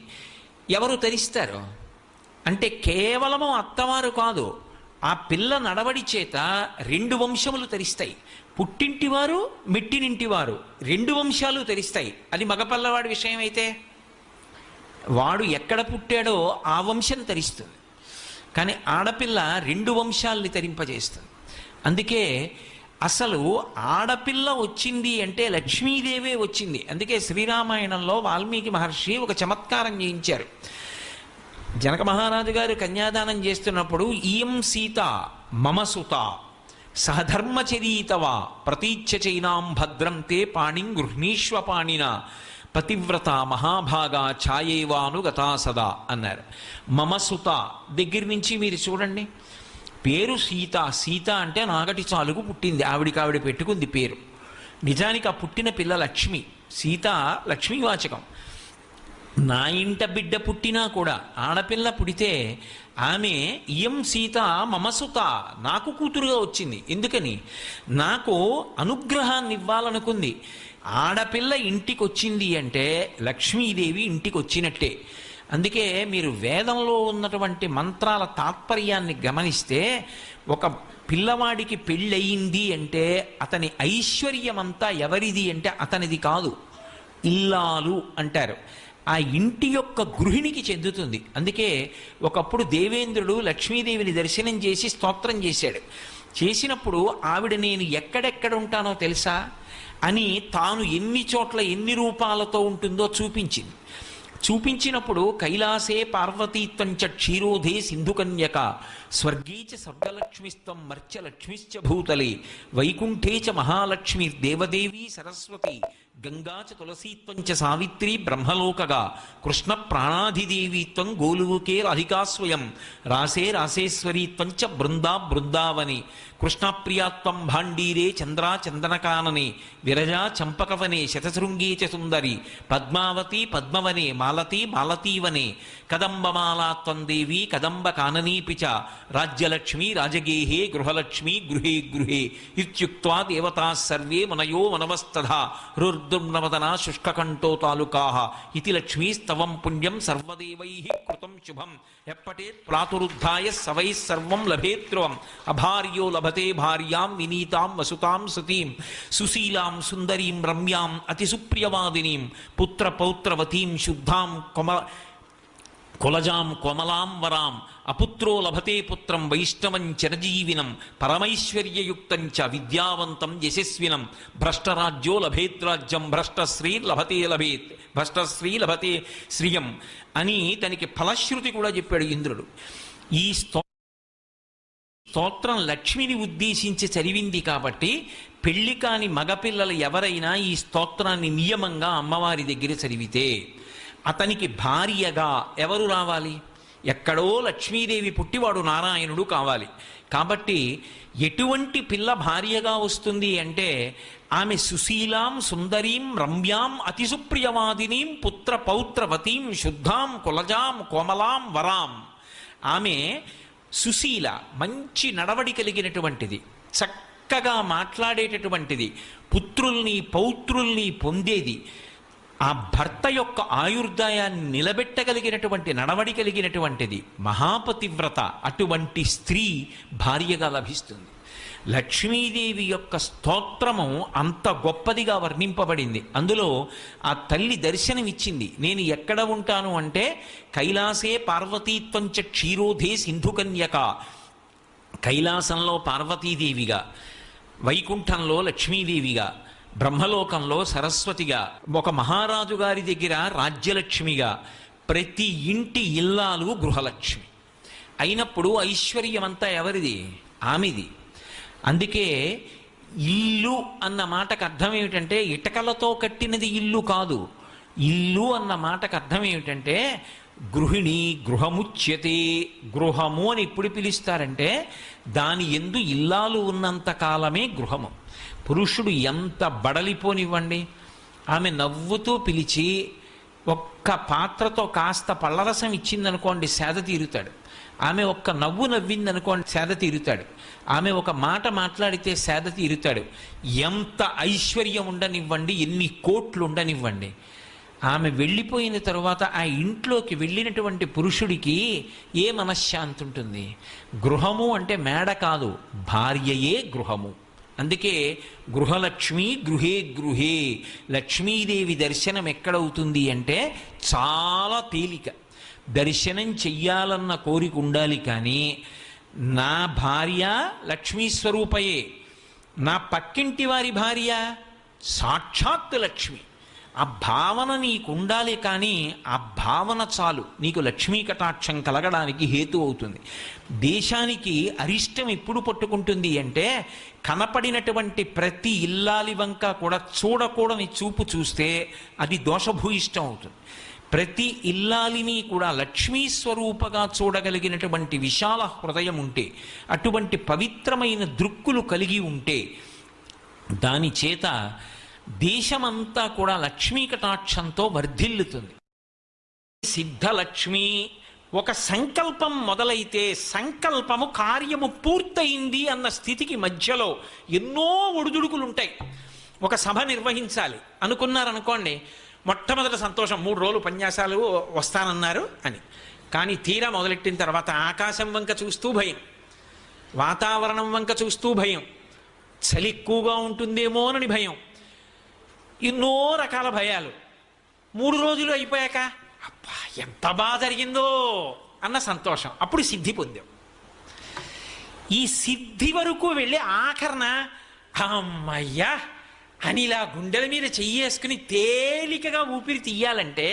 ఎవరు తరిస్తారు? అంటే కేవలము అత్తవారు కాదు, ఆ పిల్ల నడవడి చేత 2 వంశములు తరిస్తాయి. పుట్టింటివారు మెట్టినింటివారు 2 వంశాలు తరిస్తాయి. అది మగపల్లవాడి విషయం అయితే వాడు ఎక్కడ పుట్టాడో ఆ వంశం తరిస్తుంది. కానీ ఆడపిల్ల 2 వంశాలని తరింపజేస్తుంది. అందుకే అసలు ఆడపిల్ల వచ్చింది అంటే లక్ష్మీదేవే వచ్చింది. అందుకే శ్రీరామాయణంలో వాల్మీకి మహర్షి ఒక చమత్కారం చేయించారు. జనక మహారాజు గారు కన్యాదానం చేస్తున్నప్పుడు ఈయం సీత మమ సుత సహధర్మచరీతవా ప్రతీచ్ఛ చైనాం భద్రం తే పాణిం గృహ్ణీష్వ పాణిన పతివ్రత మహాభాగా ఛాయేవానుగతా సదా అన్నారు. మమ సుత దగ్గర నుంచి మీరు చూడండి, పేరు సీత. సీత అంటే నాగటి చాలుకు పుట్టింది, ఆవిడ పెట్టుకుంది పేరు. నిజానికి ఆ పుట్టిన పిల్ల లక్ష్మి. సీత లక్ష్మీవాచకం. నా ఇంట బిడ్డ పుట్టినా కూడా ఆడపిల్ల పుడితే ఆమె ఇయం సీత మమసుత, నాకు కూతురుగా వచ్చింది. ఎందుకని? నాకు అనుగ్రహాన్ని ఇవ్వాలనుకుంది. ఆడపిల్ల ఇంటికి వచ్చింది అంటే లక్ష్మీదేవి ఇంటికి వచ్చినట్టే. అందుకే మీరు వేదంలో ఉన్నటువంటి మంత్రాల తాత్పర్యాన్ని గమనిస్తే ఒక పిల్లవాడికి పెళ్ళయింది అంటే అతని ఐశ్వర్యమంతా ఎవరిది అంటే అతనిది కాదు, ఇల్లాలు అంటారు. ఆ ఇంటి యొక్క గృహిణికి చెందుతుంది. అందుకే ఒకప్పుడు దేవేంద్రుడు లక్ష్మీదేవిని దర్శనం చేసి స్తోత్రం చేశాడు. చేసినప్పుడు ఆవిడ నేను ఎక్కడెక్కడ ఉంటానో తెలుసా అని తాను ఎన్ని చోట్ల ఎన్ని రూపాలతో ఉంటుందో చూపించింది. చూపించినప్పుడు కైలాసే పార్వతీత్వంచ క్షీరోధే సింధుకన్యక స్వర్గే చ స్వర్గలక్ష్మిస్తం మర్చలక్ష్మిశ్చ భూతలే వైకుంఠే చ మహాలక్ష్మి దేవదేవీ సరస్వతి గంగా చ తులసీత్వంచ సావిత్రి బ్రహ్మలోకగా కృష్ణ ప్రాణాధిదేవీత్వం గోలుకే రాధికా స్వయం రాసే రాసేశ్వరీత్వంచ బృందా బృందావని కృష్ణప్రియాత్వం భాండీరే చంద్రా చందనకాననే విరజా చంపకవనే శతశృంగే చ సుందరి పద్మావతి పద్మవనే మాలతీ మాలతీవనే కదంబమాలాత్వం దేవీ కదంబ కాననీపి చ రాజ్యలక్ష్మి రాజగేహే గృహలక్ష్మి గృహే గృహే ఇత్యుక్త్వా దేవతాః సర్వే మనయో మనవస్తథా హృర్దుర్నవదనా శుష్కకంఠో తాలుకాః ఇతి లక్ష్మీస్తవం పుణ్యం సర్వదేవైః కృతం శుభం ఎప్పటేత్ ప్రాతురుద్ధాయ సవైః సర్వం లభేత్రువం అభార్యో లభ లభతే భార్యాం వినీతాం వసుతాం సతీం సుశీలాం సుందరీం రమ్యాం అతి సుప్రియవాదినీం పుత్ర పౌత్రవతీం శుద్ధాం కులజాం కోమలాం వరాం అపుత్రో లభతే పుత్రం వైష్ణవం చిరజీవినం పరమైశ్వర్యయుక్తం చ విద్యావంతం యశస్వినం భ్రష్టరాజ్యో లభేద్రాజ్యం భ్రష్టశ్రీ లభతే శ్రియం అని తనకి ఫలశ్రుతి కూడా చెప్పాడు ఇంద్రుడు. ఈ స్తోత్రం లక్ష్మిని ఉద్దేశించి చదివింది కాబట్టి పెళ్లి కాని మగపిల్లలు ఎవరైనా ఈ స్తోత్రాన్ని నియమంగా అమ్మవారి దగ్గర చదివితే అతనికి భార్యగా ఎవరు రావాలి? ఎక్కడో లక్ష్మీదేవి పుట్టివాడు నారాయణుడు కావాలి. కాబట్టి ఎటువంటి పిల్ల భార్యగా వస్తుంది అంటే ఆమె సుశీలాం సుందరీం రమ్యాం అతి సుప్రియవాదినీం పుత్ర పౌత్రవతీం శుద్ధాం కులజాం కోమలాం వరాం. ఆమె సుశీల, మంచి నడవడి కలిగినటువంటిది, చక్కగా మాట్లాడేటటువంటిది, పుత్రుల్ని పౌత్రుల్ని పొందేది, ఆ భర్త యొక్క ఆయుర్దాయాన్ని నిలబెట్టగలిగినటువంటి నడవడి కలిగినటువంటిది, మహాపతివ్రత. అటువంటి స్త్రీ భార్యగా లభిస్తుంది. లక్ష్మీదేవి యొక్క స్తోత్రము అంత గొప్పదిగా వర్ణింపబడింది. అందులో ఆ తల్లి దర్శనమిచ్చింది. నేను ఎక్కడ ఉంటాను అంటే కైలాసే పార్వతీత్వంచ క్షీరోధే సింధుకన్యక. కైలాసంలో పార్వతీదేవిగా, వైకుంఠంలో లక్ష్మీదేవిగా, బ్రహ్మలోకంలో సరస్వతిగా, ఒక మహారాజు గారి దగ్గర రాజ్యలక్ష్మిగా, ప్రతి ఇంటి ఇల్లాలు గృహలక్ష్మి అయినప్పుడు ఐశ్వర్యమంతా ఎవరిది? ఆమెది. అందుకే ఇల్లు అన్న మాటకు అర్థం ఏమిటంటే ఇటకలతో కట్టినది ఇల్లు కాదు. ఇల్లు అన్న మాటకు అర్థం ఏమిటంటే గృహిణి, గృహముచ్యతే. గృహము అని ఎప్పుడు పిలుస్తారంటే దాని యందు ఇల్లాలు ఉన్నంత కాలమే గృహము. పురుషుడు ఎంత బడలిపోనివ్వండి, ఆమె నవ్వుతూ పిలిచి ఒక్క పాత్రతో కాస్త పళ్ళరసం ఇచ్చిందనుకోండి సేద తీరుతాడు. ఆమె ఒక్క నవ్వు నవ్విందనుకోండి సేద తీరుతాడు. ఆమె ఒక మాట మాట్లాడితే సేద తీరుతాడు. ఎంత ఐశ్వర్యం ఉండనివ్వండి, ఎన్ని కోట్లు ఉండనివ్వండి, ఆమె వెళ్ళిపోయిన తరువాత ఆ ఇంట్లోకి వెళ్ళినటువంటి పురుషుడికి ఏ మనశ్శాంతి ఉంటుంది? గృహము అంటే మేడ కాదు, భార్యయే గృహము. అందుకే గృహలక్ష్మి గృహే గృహే. లక్ష్మీదేవి దర్శనం ఎక్కడవుతుంది అంటే చాలా తేలిక. దర్శనం చెయ్యాలన్న కోరిక ఉండాలి, కానీ నా భార్య లక్ష్మీ స్వరూపయే, నా పక్కింటి వారి భార్య సాక్షాత్ లక్ష్మి, ఆ భావన నీకు ఉండాలి. కానీ ఆ భావన చాలు నీకు లక్ష్మీ కటాక్షం కలగడానికి హేతు అవుతుంది. దేశానికి అరిష్టం ఎప్పుడు పట్టుకుంటుంది అంటే కనపడినటువంటి ప్రతి ఇల్లాలి వంక కూడా చూడకూడని చూపు చూస్తే అది దోషభూయిష్టం అవుతుంది. ప్రతి ఇల్లాలిని కూడా లక్ష్మీ స్వరూపగా చూడగలిగినటువంటి విశాల హృదయం ఉంటే, అటువంటి పవిత్రమైన దృక్కులు కలిగి ఉంటే, దాని చేత దేశమంతా కూడా లక్ష్మీ కటాక్షంతో వర్ధిల్లుతుంది. సిద్ధలక్ష్మి. ఒక సంకల్పం మొదలైతే సంకల్పము కార్యము పూర్తయింది అన్న స్థితికి మధ్యలో ఎన్నో ఒడిదుడుకులుంటాయి. ఒక సభ నిర్వహించాలి అనుకున్నారనుకోండి, మొట్టమొదటి సంతోషం 3 రోజులు ఉపన్యాసాలు వస్తానన్నారు అని. కానీ తీరా మొదలెట్టిన తర్వాత ఆకాశం వంక చూస్తూ భయం, వాతావరణం వంక చూస్తూ భయం, చలి ఎక్కువగా ఉంటుందేమోనని భయం, ఎన్నో రకాల భయాలు. 3 రోజులు అయిపోయాక అబ్బా ఎంత బాగా జరిగిందో అన్న సంతోషం, అప్పుడు సిద్ధి పొందాం. ఈ సిద్ధి వరకు వెళ్ళి ఆఖరణ అమ్మయ్యా అని ఇలా గుండెల మీద చెయ్యేసుకుని తేలికగా ఊపిరి తీయాలంటే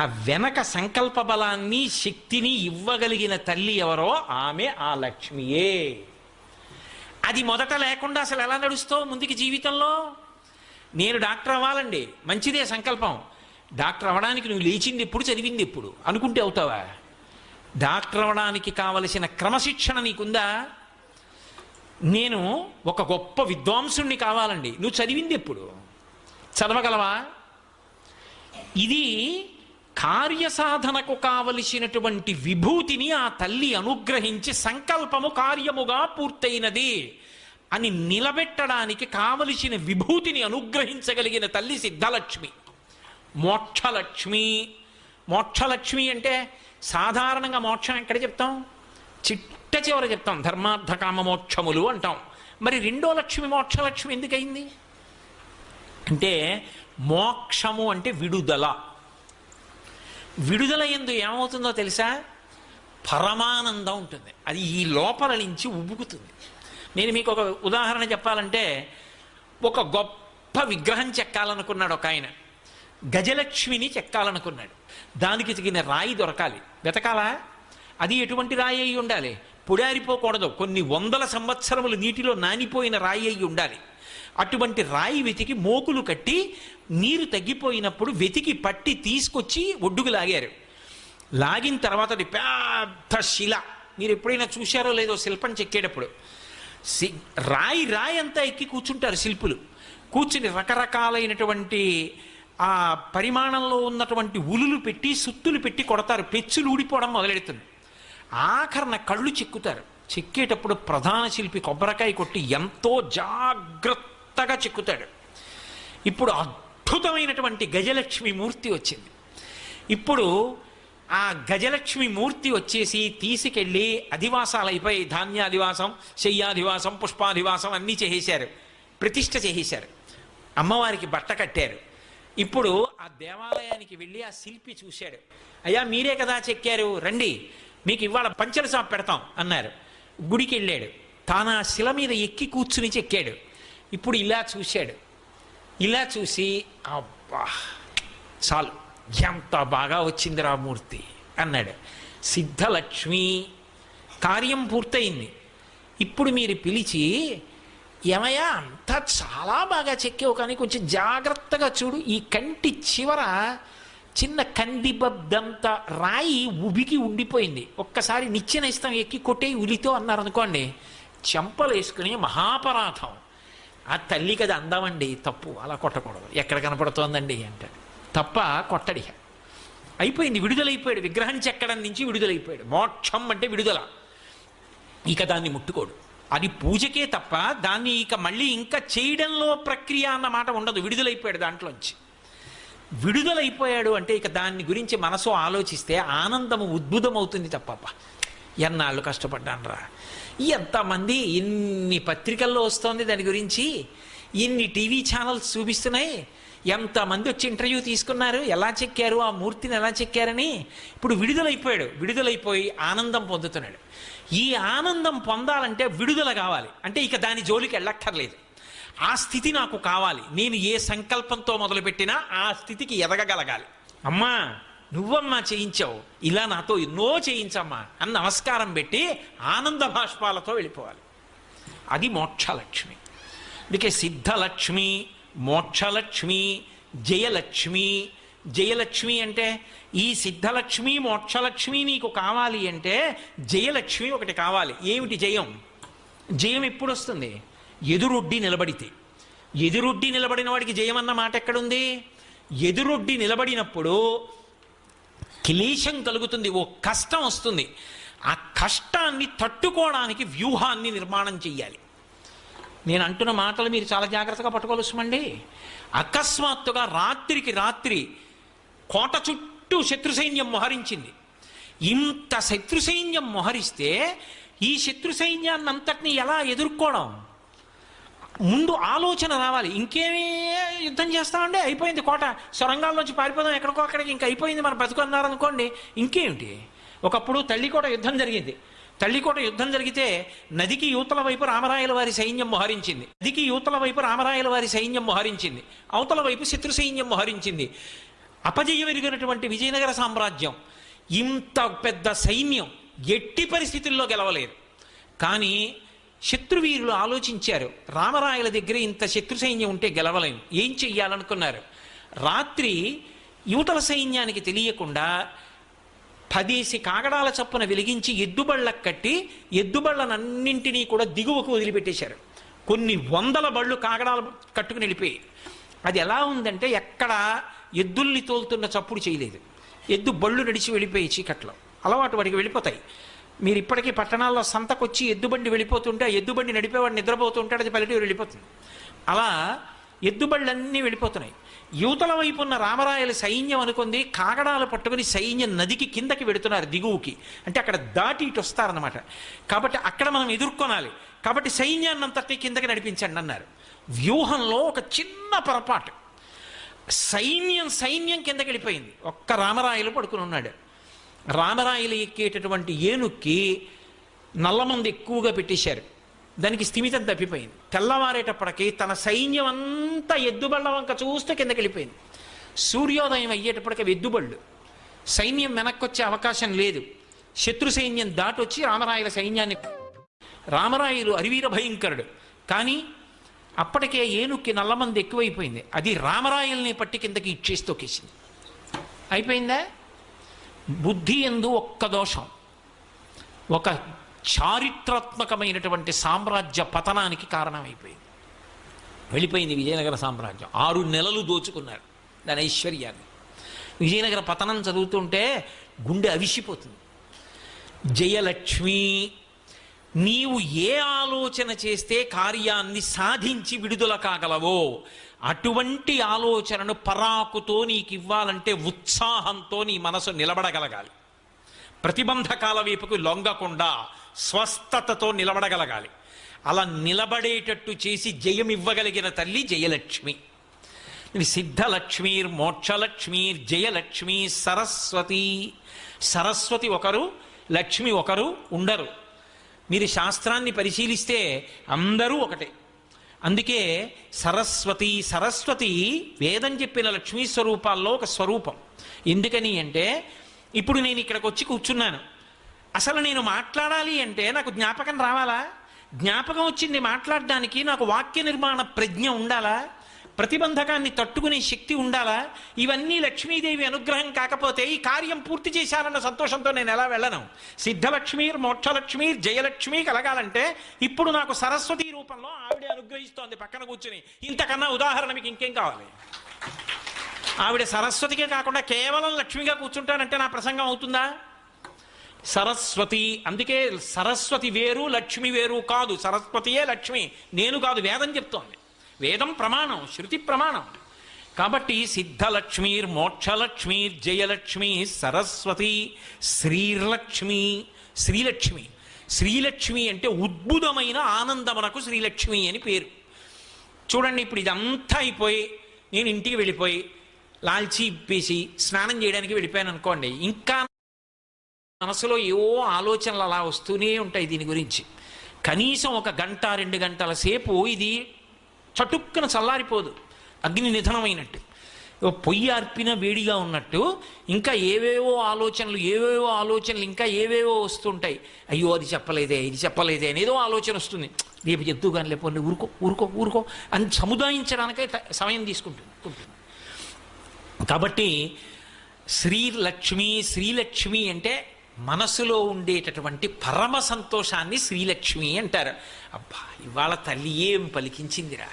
ఆ వెనక సంకల్ప బలాన్ని శక్తిని ఇవ్వగలిగిన తల్లి ఎవరో ఆమె ఆ లక్ష్మియే. అది మొదట లేకుండా అసలు ఎలా నడుస్తావు ముందుకి జీవితంలో? నేను డాక్టర్ అవ్వాలండి, మంచిదే సంకల్పం. డాక్టర్ అవ్వడానికి నువ్వు లేచింది ఎప్పుడు, చదివింది ఎప్పుడు అనుకుంటే అవుతావా? డాక్టర్ అవ్వడానికి కావలసిన క్రమశిక్షణ నీకుందా? నేను ఒక గొప్ప విద్వాంసుణ్ణి కావాలండి, నువ్వు చదివింది ఎప్పుడు, చదవగలవా? ఇది కార్యసాధనకు కావలసినటువంటి విభూతిని ఆ తల్లి అనుగ్రహించి సంకల్పము కార్యముగా పూర్తయినది అని నిలబెట్టడానికి కావలసిన విభూతిని అనుగ్రహించగలిగిన తల్లి సిద్ధలక్ష్మి. మోక్షలక్ష్మి. మోక్షలక్ష్మి అంటే సాధారణంగా మోక్షం ఎక్కడ చెప్తాం? చివర చెప్తాం ధర్మార్థ కామ మోక్షములు అంటాం. మరి రెండో లక్ష్మి మోక్షలక్ష్మి ఎందుకయింది అంటే మోక్షము అంటే విడుదల. విడుదల యందు ఏమవుతుందో తెలుసా? పరమానందం ఉంటుంది. అది ఈ లోపల నుంచి ఉబ్బుకుతుంది. నేను మీకు ఒక ఉదాహరణ చెప్పాలంటే, ఒక గొప్ప విగ్రహం చెక్కాలనుకున్నాడు ఒక ఆయన. గజలక్ష్మిని చెక్కాలనుకున్నాడు. దానికి తగిన రాయి దొరకాలి. వెతకాలా? అది ఎటువంటి రాయి అయి ఉండాలి? పొడారిపోకూడదు. కొన్ని వందల సంవత్సరములు నీటిలో నానిపోయిన రాయి అయి ఉండాలి. అటువంటి రాయి వెతికి మోకులు కట్టి నీరు తగ్గిపోయినప్పుడు వెతికి పట్టి తీసుకొచ్చి ఒడ్డుకు లాగారు. లాగిన తర్వాత అది పెద్ద శిల. మీరు ఎప్పుడైనా చూశారో లేదో శిల్పం చెక్కేటప్పుడు రాయి రాయి అంతా ఎక్కి కూర్చుంటారు శిల్పులు. కూర్చుని రకరకాలైనటువంటి ఆ పరిమాణంలో ఉన్నటువంటి ఉలులు పెట్టి సుత్తులు పెట్టి కొడతారు. పెచ్చులు ఊడిపోవడం మొదలెడుతుంది. ఆఖరణ కళ్ళు చెక్కుతారు. చెక్కేటప్పుడు ప్రధాన శిల్పి కొబ్బరికాయ కొట్టి ఎంతో జాగ్రత్తగా చెక్కుతాడు. ఇప్పుడు అద్భుతమైనటువంటి గజలక్ష్మి మూర్తి వచ్చింది. ఇప్పుడు ఆ గజలక్ష్మి మూర్తి వచ్చేసి తీసుకెళ్ళి అధివాసాలు అయిపోయి, ధాన్యాధివాసం, శయ్యాధివాసం, పుష్పాధివాసం అన్నీ చేసేశారు. ప్రతిష్ఠ చేసేశారు. అమ్మవారికి బట్ట కట్టారు. ఇప్పుడు ఆ దేవాలయానికి వెళ్ళి ఆ శిల్పి చూశాడు. అయ్యా మీరే కదా చెక్కారు, రండి మీకు ఇవాళ పంచల షాప్ పెడతాం అన్నారు. గుడికి వెళ్ళాడు. తాను ఆ శిల మీద ఎక్కి కూర్చుని చెక్కాడు. ఇప్పుడు ఇలా చూశాడు. ఇలా చూసి అబ్బా చాలు, ఎంత బాగా వచ్చింది రామూర్తి అన్నాడు. సిద్ధలక్ష్మి కార్యం పూర్తయింది. ఇప్పుడు మీరు పిలిచి, ఏమయ్యా అంతా చాలా బాగా చెక్కావు కానీ కొంచెం జాగ్రత్తగా చూడు, ఈ కంటి చివర చిన్న కందిబద్దంత రాయి ఉబికి ఉండిపోయింది, ఒక్కసారి నిచ్చెన ఇస్తాం ఎక్కి కొట్టే ఉలితో అన్నారు అనుకోండి, చెంపలు వేసుకుని మహాపరాధం. ఆ తల్లి కదా అందామండి, తప్పు, అలా కొట్టకూడదు, ఎక్కడ కనపడుతోందండి అంటాడు. తప్ప కొట్టడి. అయిపోయింది, విడుదలైపోయాడు. విగ్రహం చెక్కడం నుంచి విడుదలైపోయాడు. మోక్షం అంటే విడుదల. ఇక దాన్ని ముట్టుకోడు. అది పూజకే తప్ప దాన్ని ఇక మళ్ళీ ఇంకా చేయడంలో ప్రక్రియ అన్నమాట ఉండదు. విడుదలైపోయాడు దాంట్లోంచి. విడుదలైపోయాడు అంటే ఇక దాన్ని గురించి మనసు ఆలోచిస్తే ఆనందము ఉద్భుతమవుతుంది తప్ప, ఎన్నాళ్ళు కష్టపడ్డాను రా, ఎంతమంది ఇన్ని పత్రికల్లో వస్తోంది దాని గురించి, ఇన్ని టీవీ ఛానల్స్ చూపిస్తున్నాయి, ఎంతమంది వచ్చి ఇంటర్వ్యూ తీసుకున్నారు, ఎలా చెక్కారు ఆ మూర్తిని ఎలా చెక్కారని. ఇప్పుడు విడుదలైపోయాడు. విడుదలైపోయి ఆనందం పొందుతున్నాడు. ఈ ఆనందం పొందాలంటే విడుదల కావాలి. అంటే ఇక దాని జోలికి వెళ్ళక్కర్లేదు. ఆ స్థితి నాకు కావాలి. నేను ఏ సంకల్పంతో మొదలుపెట్టినా ఆ స్థితికి ఎదగగలగాలి. అమ్మా నువ్వమ్మా చేయించావు, ఇలా నాతో ఎన్నో చేయించమ్మా అని నమస్కారం పెట్టి ఆనంద భాష్పాలతో వెళ్ళిపోవాలి. అది మోక్షలక్ష్మి. అందుకే సిద్ధలక్ష్మి, మోక్షలక్ష్మి, జయలక్ష్మి. జయలక్ష్మి అంటే ఈ సిద్ధలక్ష్మి మోక్షలక్ష్మి నీకు కావాలి అంటే జయలక్ష్మి ఒకటి కావాలి. ఏమిటి జయం? జయం ఎప్పుడు వస్తుంది? ఎదురొడ్డి నిలబడితే. ఎదురొడ్డి నిలబడిన వాడికి జయం అన్న మాట ఎక్కడుంది? ఎదురొడ్డి నిలబడినప్పుడు క్లేశం కలుగుతుంది, ఓ కష్టం వస్తుంది. ఆ కష్టాన్ని తట్టుకోవడానికి వ్యూహాన్ని నిర్మాణం చెయ్యాలి. నేను అంటున్న మాటలు మీరు చాలా జాగ్రత్తగా పట్టుకోవలసిమండి. అకస్మాత్తుగా రాత్రికి రాత్రి కోట చుట్టూ శత్రు సైన్యం మోహరించింది. ఇంత శత్రు సైన్యం మోహరిస్తే ఈ శత్రు సైన్యాన్ని అంతటినీ ఎలా ఎదుర్కోవడం? ముందు ఆలోచన రావాలి. ఇంకేమీ యుద్ధం చేస్తామంటే అయిపోయింది, కోట సొరంగాల్లోంచి పారిపోదాం ఎక్కడికో అక్కడికి, ఇంకా అయిపోయింది మన బతుకున్నారనుకోండి, ఇంకేమిటి? ఒకప్పుడు తల్లికోట యుద్ధం జరిగింది. తల్లికోట యుద్ధం జరిగితే నదికి యూతల వైపు రామరాయల వారి సైన్యం మోహరించింది. నదికి యూతల వైపు రామరాయల వారి సైన్యం మోహరించింది. అవతల వైపు శత్రు సైన్యం మోహరించింది. అపజయం ఎరిగినటువంటి విజయనగర సామ్రాజ్యం ఇంత పెద్ద సైన్యం ఎట్టి పరిస్థితుల్లో గెలవలేదు. కానీ శత్రువీరులు ఆలోచించారు, రామరాయల దగ్గర ఇంత శత్రు సైన్యం ఉంటే గెలవలేము, ఏం చెయ్యాలనుకున్నారు. రాత్రి యువతల సైన్యానికి తెలియకుండా 10 కాగడాల చప్పున వెలిగించి ఎద్దుబళ్ళకు కట్టి ఎద్దుబళ్ళనన్నింటినీ కూడా దిగువకు వదిలిపెట్టేశారు. కొన్ని వందల బళ్ళు కాగడాలు కట్టుకుని వెళ్ళిపోయి. అది ఎలా ఉందంటే ఎక్కడ ఎద్దుల్ని తోలుతున్న చప్పుడు చేయలేదు. ఎద్దు బళ్ళు నడిచి వెళ్ళిపోయి చీకట్లో అలవాటు వాడికి వెళ్ళిపోతాయి. మీరు ఇప్పటికీ పట్టణాల్లో సంతకొచ్చి ఎద్దుబండి వెళ్ళిపోతుంటే ఆ ఎద్దుబండి నడిపేవాడు నిద్రపోతుంటాడు, అది పల్లెటూరు వెళ్ళిపోతుంది. అలా ఎద్దుబళ్ళన్నీ వెళ్ళిపోతున్నాయి. యువతల వైపు ఉన్న రామరాయల సైన్యం అనుకుంది కాగడాలు పట్టుకుని సైన్యం నదికి కిందకి వెడుతున్నారు, దిగువకి. అంటే అక్కడ దాటి ఇటు వస్తారన్నమాట. కాబట్టి అక్కడ మనం ఎదుర్కొనాలి, కాబట్టి సైన్యాన్ని అంతటి కిందకి నడిపించండి అన్నారు. వ్యూహంలో ఒక చిన్న పొరపాటు, సైన్యం కిందకి వెళ్ళిపోయింది. ఒక్క రామరాయలు పడుకుని ఉన్నాడు. రామరాయలు ఎక్కేటటువంటి ఏనుక్కి నల్లమంది ఎక్కువగా పెట్టేశారు, దానికి స్థిమితం తప్పిపోయింది. తెల్లవారేటప్పటికి తన సైన్యం అంతా ఎద్దుబళ్ళ వంక చూస్తే కిందకి వెళ్ళిపోయింది. సూర్యోదయం అయ్యేటప్పటికి ఎద్దుబళ్ళు, సైన్యం వెనక్కి వచ్చే అవకాశం లేదు. శత్రు సైన్యం దాటొచ్చి రామరాయల సైన్యాన్ని, రామరాయలు అరివీర భయంకరుడు, కానీ అప్పటికే ఏనుక్కి నల్లమంది ఎక్కువైపోయింది. అది రామరాయల్ని పట్టి కిందకి ఇచ్చేసి తొక్కేసింది. అయిపోయిందా? బుద్ధి ఎందు ఒక్క దోషం ఒక చారిత్రాత్మకమైనటువంటి సామ్రాజ్య పతనానికి కారణమైపోయింది. వెళ్ళిపోయింది విజయనగర సామ్రాజ్యం. 6 నెలలు దోచుకున్నారు దాని ఐశ్వర్యాన్ని. విజయనగర పతనం చదువుతుంటే గుండె అవిసిపోతుంది. జయలక్ష్మి, నీవు ఏ ఆలోచన చేస్తే కార్యాన్ని సాధించి విడుదల కాగలవో అటువంటి ఆలోచనను పరాకుతో నీకు ఇవ్వాలంటే ఉత్సాహంతో నీ మనసు నిలబడగలగాలి. ప్రతిబంధకాల వైపుకు లొంగకుండా స్వస్థతతో నిలబడగలగాలి. అలా నిలబడేటట్టు చేసి జయం ఇవ్వగలిగిన తల్లి జయలక్ష్మి. సిద్ధలక్ష్మీర్ మోక్షలక్ష్మీర్ జయలక్ష్మి సరస్వతి. సరస్వతి ఒకరు, లక్ష్మి ఒకరు ఉండరు. మీరు శాస్త్రాన్ని పరిశీలిస్తే అందరూ ఒకటే. అందుకే సరస్వతి వేదం చెప్పిన లక్ష్మీ స్వరూపాల్లో ఒక స్వరూపం. ఎందుకని అంటే, ఇప్పుడు నేను ఇక్కడికి వచ్చి కూర్చున్నాను, అసలు నేను మాట్లాడాలి అంటే నాకు జ్ఞాపకం రావాలా? జ్ఞాపకం వచ్చింది మాట్లాడడానికి నాకు వాక్య నిర్మాణ ప్రజ్ఞ ఉండాలా? ప్రతిబంధకాన్ని తట్టుకునే శక్తి ఉండాలా? ఇవన్నీ లక్ష్మీదేవి అనుగ్రహం కాకపోతే ఈ కార్యం పూర్తి చేశారన్న సంతోషంతో నేను ఎలా వెళ్ళను? సిద్ధలక్ష్మీర్ మోక్షలక్ష్మీర్ జయలక్ష్మి కలగాలంటే ఇప్పుడు నాకు సరస్వతి రూపంలో ఆవిడే అనుగ్రహిస్తోంది పక్కన కూర్చుని. ఇంతకన్నా ఉదాహరణ మీకు ఇంకేం కావాలి? ఆవిడ సరస్వతికే కాకుండా కేవలం లక్ష్మిగా కూర్చుంటానంటే నా ప్రసంగం అవుతుందా? సరస్వతి, అందుకే సరస్వతి వేరు లక్ష్మి వేరు కాదు. సరస్వతియే లక్ష్మి, నేను కాదు, వేదం చెప్తోంది. వేదం ప్రమాణం, శృతి ప్రమాణం. కాబట్టి సిద్ధలక్ష్మీర్ మోక్షలక్ష్మీర్ జయలక్ష్మి సరస్వతి శ్రీలక్ష్మి. శ్రీలక్ష్మి అంటే ఉద్భుతమైన ఆనందమునకు శ్రీలక్ష్మి అని పేరు. చూడండి, ఇప్పుడు ఇదంతా అయిపోయి నేను ఇంటికి వెళ్ళిపోయి లాల్చీ ఇప్పేసి స్నానం చేయడానికి వెళ్ళిపోయాను అనుకోండి, ఇంకా మనసులో ఏవో ఆలోచనలు అలా వస్తూనే ఉంటాయి దీని గురించి. కనీసం 1 గంట 2 గంటల సేపు ఇది చటుక్కున చల్లారిపోదు, అగ్ని నిధనమైనట్టు, పొయ్యి అర్పిన వేడిగా ఉన్నట్టు. ఇంకా ఏవేవో ఆలోచనలు ఇంకా ఏవేవో వస్తుంటాయి. అయ్యో అది చెప్పలేదే అనేదో ఆలోచన వస్తుంది. రేపు చెప్తూ కానీ లేకపోతే ఊరుకో అని సముదాయించడానికే సమయం తీసుకుంటుంది. కాబట్టి శ్రీలక్ష్మి అంటే మనసులో ఉండేటటువంటి పరమ సంతోషాన్ని శ్రీలక్ష్మి అంటారు. అబ్బా, ఇవాళ తల్లి ఏం పలికించిందిరా,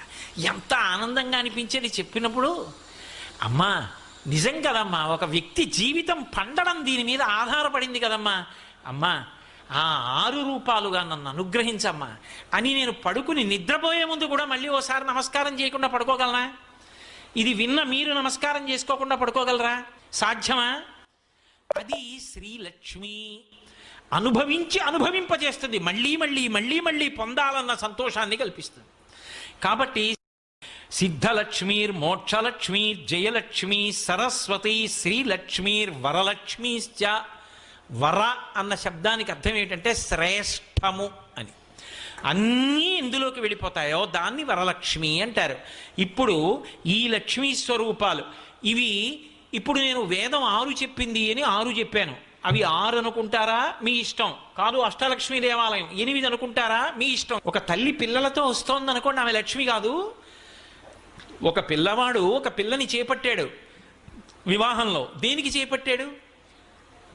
ఎంత ఆనందంగా అనిపించేది చెప్పినప్పుడు. అమ్మా నిజం కదమ్మా, ఒక వ్యక్తి జీవితం పండడం దీని మీద ఆధారపడింది కదమ్మా. అమ్మా ఆ 6 రూపాలుగా నన్ను అనుగ్రహించమ్మా అని నేను పడుకుని నిద్రపోయే ముందు కూడా మళ్ళీ ఓసారి నమస్కారం చేయకుండా పడుకోగలనా? ఇది విన్న మీరు నమస్కారం చేసుకోకుండా పడుకోగలరా? సాధ్యమా? అది శ్రీలక్ష్మి. అనుభవింపజేస్తుంది, మళ్ళీ పొందాలన్న సంతోషాన్ని కల్పిస్తుంది. కాబట్టి సిద్ధలక్ష్మీర్ మోక్షలక్ష్మీర్ జయలక్ష్మి సరస్వతి శ్రీలక్ష్మీర్ వరలక్ష్మీశ్చ. వర అన్న శబ్దానికి అర్థం ఏంటంటే శ్రేష్టము అని. అన్నీ ఎందులోకి వెళ్ళిపోతాయో దాన్ని వరలక్ష్మి అంటారు. ఇప్పుడు ఈ లక్ష్మీ స్వరూపాలు ఇవి. ఇప్పుడు నేను వేదం 6 చెప్పింది అని 6 చెప్పాను. అవి 6 అనుకుంటారా మీ ఇష్టం, కాదు అష్టలక్ష్మీ దేవాలయం 8 అనుకుంటారా మీ ఇష్టం. ఒక తల్లి పిల్లలతో వస్తోంది అనుకోండి, ఆమె లక్ష్మి కాదు. ఒక పిల్లవాడు ఒక పిల్లని చేపట్టాడు వివాహంలో, దేనికి చేపట్టాడు?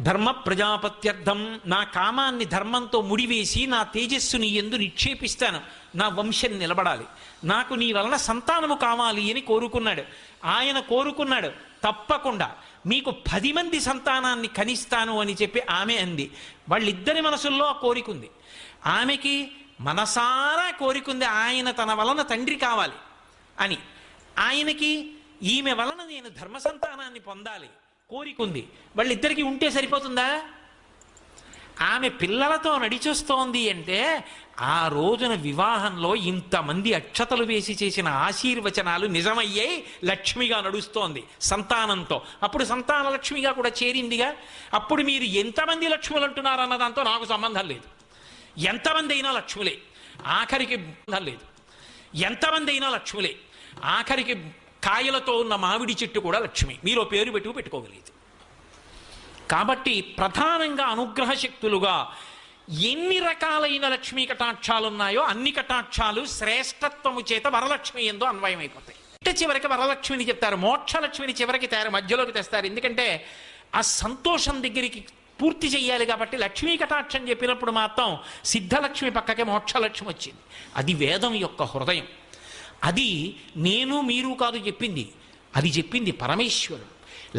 ధర్మ ప్రజాపత్యర్థం, నా కామాన్ని ధర్మంతో ముడివేసి నా తేజస్సుని యందు నిక్షేపిస్తాను, నా వంశం నిలబడాలి, నాకు నీ వలన సంతానము కావాలి అని కోరుకున్నాడు. ఆయన కోరుకున్నాడు, తప్పకుండా మీకు 10 మంది సంతానాన్ని కనిస్తాను అని చెప్పి ఆమె అంది. వాళ్ళిద్దరి మనసుల్లో ఆ కోరికుంది. ఆమెకి మనసారా కోరికుంది ఆయన తన వలన తండ్రి కావాలి అని. ఆయనకి ఈమె వలన నేను ధర్మ సంతానాన్ని పొందాలి కోరికుంది, వాళ్ళిద్దరికీ ఉంటే సరిపోతుందా? ఆమె పిల్లలతో నడిచొస్తోంది అంటే ఆ రోజున వివాహంలో ఇంతమంది అక్షతలు వేసి చేసిన ఆశీర్వచనాలు నిజమయ్యాయి, లక్ష్మిగా నడుస్తోంది సంతానంతో. అప్పుడు సంతాన లక్ష్మిగా కూడా చేరిందిగా. అప్పుడు మీరు ఎంతమంది లక్ష్ములు అంటున్నారు అన్న దాంతో నాకు సంబంధం లేదు. ఎంతమంది అయినా లక్ష్ములే, ఆఖరికి సంబంధం లేదు. ఎంతమంది అయినా లక్ష్ములే, ఆఖరికి కాయలతో ఉన్న మామిడి చెట్టు కూడా లక్ష్మి. మీరు పేరు పెట్టుకోగలిగితే. కాబట్టి ప్రధానంగా అనుగ్రహ శక్తులుగా ఎన్ని రకాలైన లక్ష్మీ కటాక్షాలు ఉన్నాయో అన్ని కటాక్షాలు శ్రేష్టత్వము చేత వరలక్ష్మి ఎందు అన్వయమైపోతాయి. చివరికి వరలక్ష్మిని చెప్తారు, మోక్షలక్ష్మిని చివరికి మధ్యలోకి తెస్తారు. ఎందుకంటే ఆ సంతోషం దగ్గరికి పూర్తి చెయ్యాలి కాబట్టి. లక్ష్మీ కటాక్షం చెప్పినప్పుడు మాత్రం సిద్ధలక్ష్మి పక్కకే మోక్షలక్ష్మి వచ్చింది. అది వేదం యొక్క హృదయం. అది నేను మీరు కాదు చెప్పింది, అది చెప్పింది పరమేశ్వరుడు.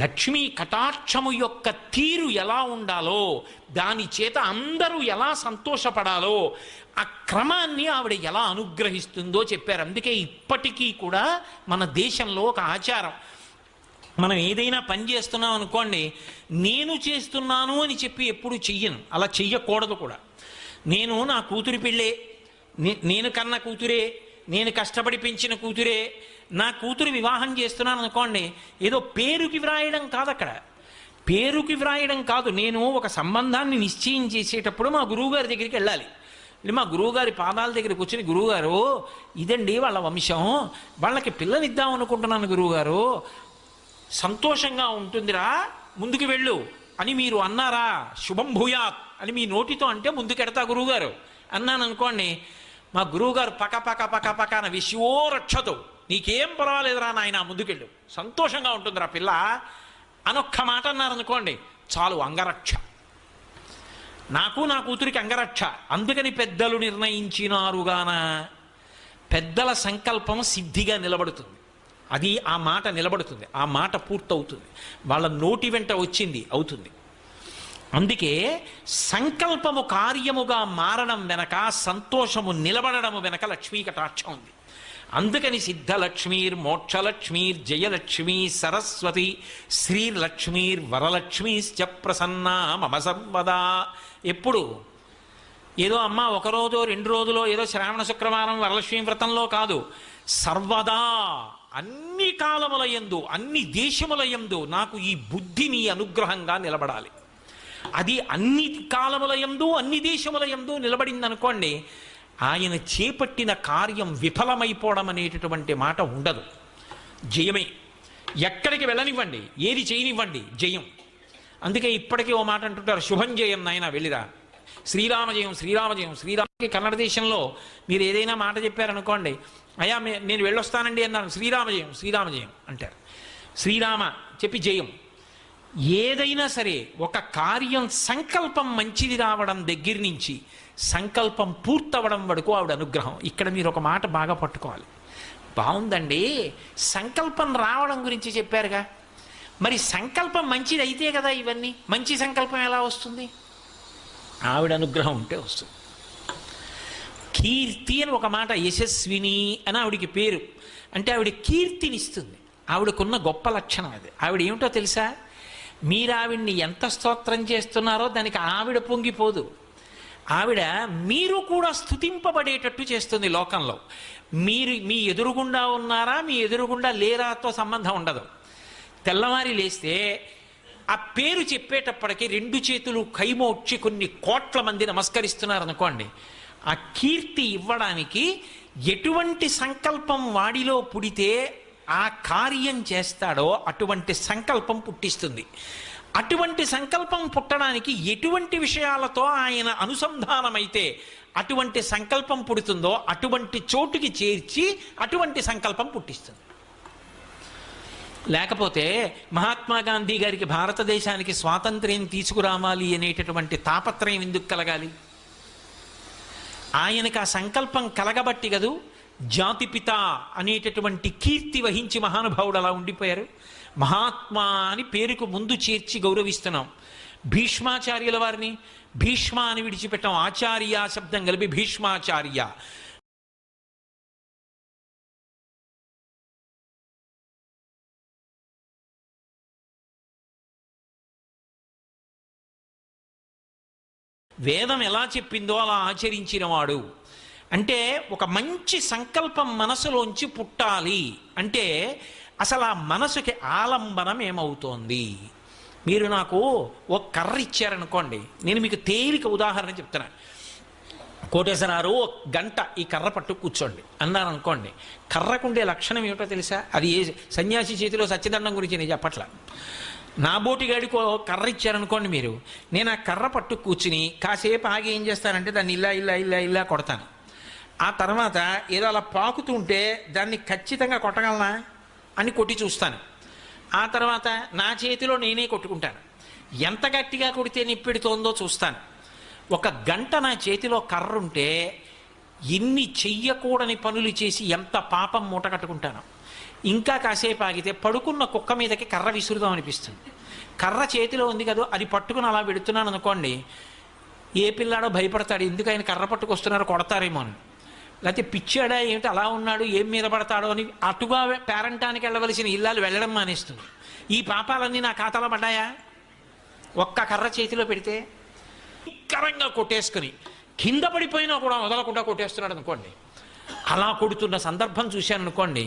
లక్ష్మీ కటాక్షము యొక్క తీరు ఎలా ఉండాలో, దాని చేత అందరూ ఎలా సంతోషపడాలో, ఆ క్రమాన్ని ఆవిడ ఎలా అనుగ్రహిస్తుందో చెప్పారు. అందుకే ఇప్పటికీ కూడా మన దేశంలో ఒక ఆచారం, మనం ఏదైనా పని చేస్తున్నాం అనుకోండి, నేను చేస్తున్నాను అని చెప్పి ఎప్పుడు చెయ్యను, అలా చెయ్యకూడదు కూడా. నేను నా కూతురి పెళ్ళే, నేను కన్న కూతురే, నేను కష్టపడి పెంచిన కూతురే, నా కూతురు వివాహం చేస్తున్నాను అనుకోండి, ఏదో పేరుకి వ్రాయడం కాదు. అక్కడ పేరుకి వ్రాయడం కాదు. నేను ఒక సంబంధాన్ని నిశ్చయం చేసేటప్పుడు మా గురువుగారి దగ్గరికి వెళ్ళాలి. మా గురువుగారి పాదాల దగ్గర కూర్చొని, గురువుగారు ఇదండి వాళ్ళ వంశం, వాళ్ళకి పిల్లనిద్దాం అనుకుంటున్నాను గురువుగారు, సంతోషంగా ఉంటుందిరా, ముందుకు వెళ్ళు అని మీరు అన్నారా, శుభం భూయాత్ అని మీ నోటితో అంటే ముందుకెడతా గురువుగారు అన్నాను అనుకోండి, మా గురువుగారు పక పక పక పక అని విశ్వో రక్షతో, నీకేం పర్వాలేదురా నాయన ముందుకెళ్ళు, సంతోషంగా ఉంటుందిరా పిల్ల అనొక్క మాట అన్నారనుకోండి, చాలు అంగరక్ష. నాకు నా కూతురికి అంగరక్ష. అందుకని పెద్దలు నిర్ణయించినారుగాన పెద్దల సంకల్పం సిద్ధిగా నిలబడుతుంది. అది ఆ మాట నిలబడుతుంది, ఆ మాట పూర్తవుతుంది, వాళ్ళ నోటి వెంట వచ్చింది అవుతుంది. అందుకే సంకల్పము కార్యముగా మారడం వెనక, సంతోషము నిలబడము వెనక లక్ష్మీ కటాక్షం ఉంది. అందుకని సిద్ధలక్ష్మీర్ మోక్షలక్ష్మీర్ జయలక్ష్మీ సరస్వతి శ్రీలక్ష్మీర్ వరలక్ష్మీశ్చ ప్రసన్నా మమ సర్వదా. ఎప్పుడు ఏదో అమ్మ ఒకరోజో 2 రోజులో ఏదో శ్రావణ శుక్రవారం వరలక్ష్మీ వ్రతంలో కాదు, సర్వదా అన్ని కాలముల యందు అన్ని దేశముల యందు నాకు ఈ బుద్ధి నీ అనుగ్రహంగా నిలబడాలి. అది అన్ని కాలముల యందు అన్ని దేశముల యందు నిలబడిందనుకోండి, ఆయన చేపట్టిన కార్యం విఫలమైపోవడం అనేటటువంటి మాట ఉండదు. జయమే. ఎక్కడికి వెళ్ళనివ్వండి, ఏది చేయనివ్వండి, జయం. అందుకే ఇప్పటికీ ఓ మాట అంటుంటారు, శుభం జయం నాయన వెళ్ళిరా, శ్రీరామజయం శ్రీరామజయం శ్రీరామకి. కన్నడ దేశంలో మీరు ఏదైనా మాట చెప్పారనుకోండి, అయ్యా నేను వెళ్ళొస్తానండి అన్నాను, శ్రీరామజయం శ్రీరామజయం అంటారు. శ్రీరామ చెప్పి జయం. ఏదైనా సరే ఒక కార్యం సంకల్పం మంచిది రావడం దగ్గర నుంచి సంకల్పం పూర్తవడం వరకు ఆవిడ అనుగ్రహం. ఇక్కడ మీరు ఒక మాట బాగా పట్టుకోవాలి. బాగుందండి, సంకల్పం రావడం గురించి చెప్పారుగా, మరి సంకల్పం మంచిది అయితే కదా ఇవన్నీ. మంచి సంకల్పం ఎలా వస్తుంది? ఆవిడ అనుగ్రహం ఉంటే వస్తుంది. కీర్తి అని ఒక మాట, యశస్విని అని ఆవిడికి పేరు. అంటే ఆవిడ కీర్తినిస్తుంది. ఆవిడకున్న గొప్ప లక్షణం అది. ఆవిడ ఏమిటో తెలుసా, మీరు ఆవిడ్ని ఎంత స్తోత్రం చేస్తున్నారో దానికి ఆవిడ పొంగిపోదు. ఆవిడ మీరు కూడా స్తుతింపబడేటట్టు చేస్తుంది లోకంలో. మీరు మీ ఎదురుగుండా ఉన్నారా మీ ఎదురుగుండా లేరాతో సంబంధం ఉండదు. తెల్లవారి లేస్తే ఆ పేరు చెప్పేటప్పటికి 2 చేతులు కైమోడ్చి కొన్ని కోట్ల మంది నమస్కరిస్తున్నారు అనుకోండి, ఆ కీర్తి ఇవ్వడానికి ఎటువంటి సంకల్పం వాడిలో పుడితే ఆ కార్యం చేస్తాడో అటువంటి సంకల్పం పుట్టిస్తుంది. అటువంటి సంకల్పం పుట్టడానికి ఎటువంటి విషయాలతో ఆయన అనుసంధానమైతే అటువంటి సంకల్పం పుడుతుందో అటువంటి చోటుకి చేర్చి అటువంటి సంకల్పం పుట్టిస్తుంది. లేకపోతే మహాత్మా గాంధీ గారికి భారతదేశానికి స్వాతంత్ర్యం తీసుకురావాలి అనేటటువంటి తాపత్రయం ఎందుకు కలగాలి? ఆయనకు ఆ సంకల్పం కలగబట్టి కదూ జాతిపిత అనేటటువంటి కీర్తి వహించి మహానుభావుడు అలా ఉండిపోయారు. మహాత్మా అని పేరుకు ముందు చేర్చి గౌరవిస్తున్నాం. భీష్మాచార్యుల వారిని భీష్మ అని విడిచిపెట్టాం, ఆచార్య శబ్దం కలిపి భీష్మాచార్య. వేదం ఎలా చెప్పిందో అలా ఆచరించినవాడు. అంటే ఒక మంచి సంకల్పం మనసులోంచి పుట్టాలి అంటే అసలు ఆ మనసుకి ఆలంబనం ఏమవుతోంది? మీరు నాకు ఒక కర్ర ఇచ్చారనుకోండి, నేను మీకు తేలిక ఉదాహరణ చెప్తున్నా. కోటేశ్వరారు ఒక గంట ఈ కర్ర పట్టు కూర్చోండి అన్నారు అనుకోండి, కర్రకుండే లక్షణం ఏమిటో తెలుసా? అది ఏ సన్యాసి చేతిలో సత్యదండం గురించి నేను చెప్పట్లా. నా బోటిగాడికి కర్ర ఇచ్చారనుకోండి మీరు, నేను ఆ కర్ర పట్టు కూర్చుని కాసేపు ఆగి ఏం చేస్తానంటే దాన్ని ఇలా ఇలా ఇలా ఇలా కొడతాను. ఆ తర్వాత ఏదో అలా పాకుతుంటే దాన్ని ఖచ్చితంగా కొట్టగలనా అని కొట్టి చూస్తాను. ఆ తర్వాత నా చేతిలో నేనే కొట్టుకుంటాను. ఎంత గట్టిగా కొడితే నిప్పెడుతోందో చూస్తాను. ఒక గంట నా చేతిలో కర్ర ఉంటే ఎన్ని చెయ్యకూడని పనులు చేసి ఎంత పాపం మూట కట్టుకుంటాను. ఇంకా కాసేపు ఆగితే పడుకున్న కుక్క మీదకి కర్ర విసురుదాం అనిపిస్తుంది. కర్ర చేతిలో ఉంది కదా, అది పట్టుకుని అలా పెడుతున్నాను అనుకోండి, ఏ పిల్లాడో భయపడతాడు, ఎందుకు ఆయన కర్ర పట్టుకొస్తున్నారు కొడతారేమో అని. లేకపోతే పిచ్చాడా ఏమిటి అలా ఉన్నాడు, ఏం మీద పడతాడో అని అటుగా పేరంటానికి వెళ్ళవలసిన ఇల్లాలు వెళ్ళడం మానేస్తుంది. ఈ పాపాలన్నీ నా ఖాతాలో పడ్డాయా? ఒక్క కర్ర చేతిలో పెడితే భయంకరంగా కొట్టేసుకుని కింద పడిపోయినా కూడా వదలకుండా కొట్టేస్తున్నాడు అనుకోండి. అలా కొడుతున్న సందర్భం చూశాను అనుకోండి,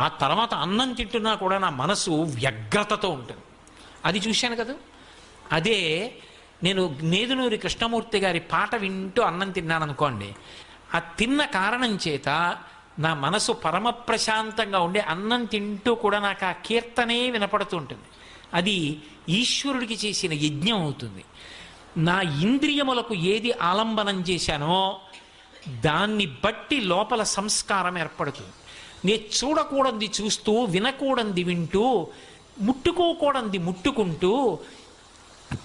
ఆ తర్వాత అన్నం తింటున్నా కూడా నా మనసు వ్యగ్రతతో ఉంటుంది. అది చూశాను కదా. అదే నేను నేదునూరి కృష్ణమూర్తి గారి పాట వింటూ అన్నం తిన్నాను అనుకోండి, ఆ తిన్న కారణం చేత నా మనసు పరమ ప్రశాంతంగా ఉండి అన్నం తింటూ కూడా నాకు ఆ కీర్తనే వినపడుతూ ఉంటుంది. అది ఈశ్వరుడికి చేసిన యజ్ఞం అవుతుంది. నా ఇంద్రియములకు ఏది ఆలంబనం చేశానో దాన్ని బట్టి లోపల సంస్కారం ఏర్పడుతుంది. నేను చూడకూడంది చూస్తూ, వినకూడంది వింటూ, ముట్టుకోకూడంది ముట్టుకుంటూ,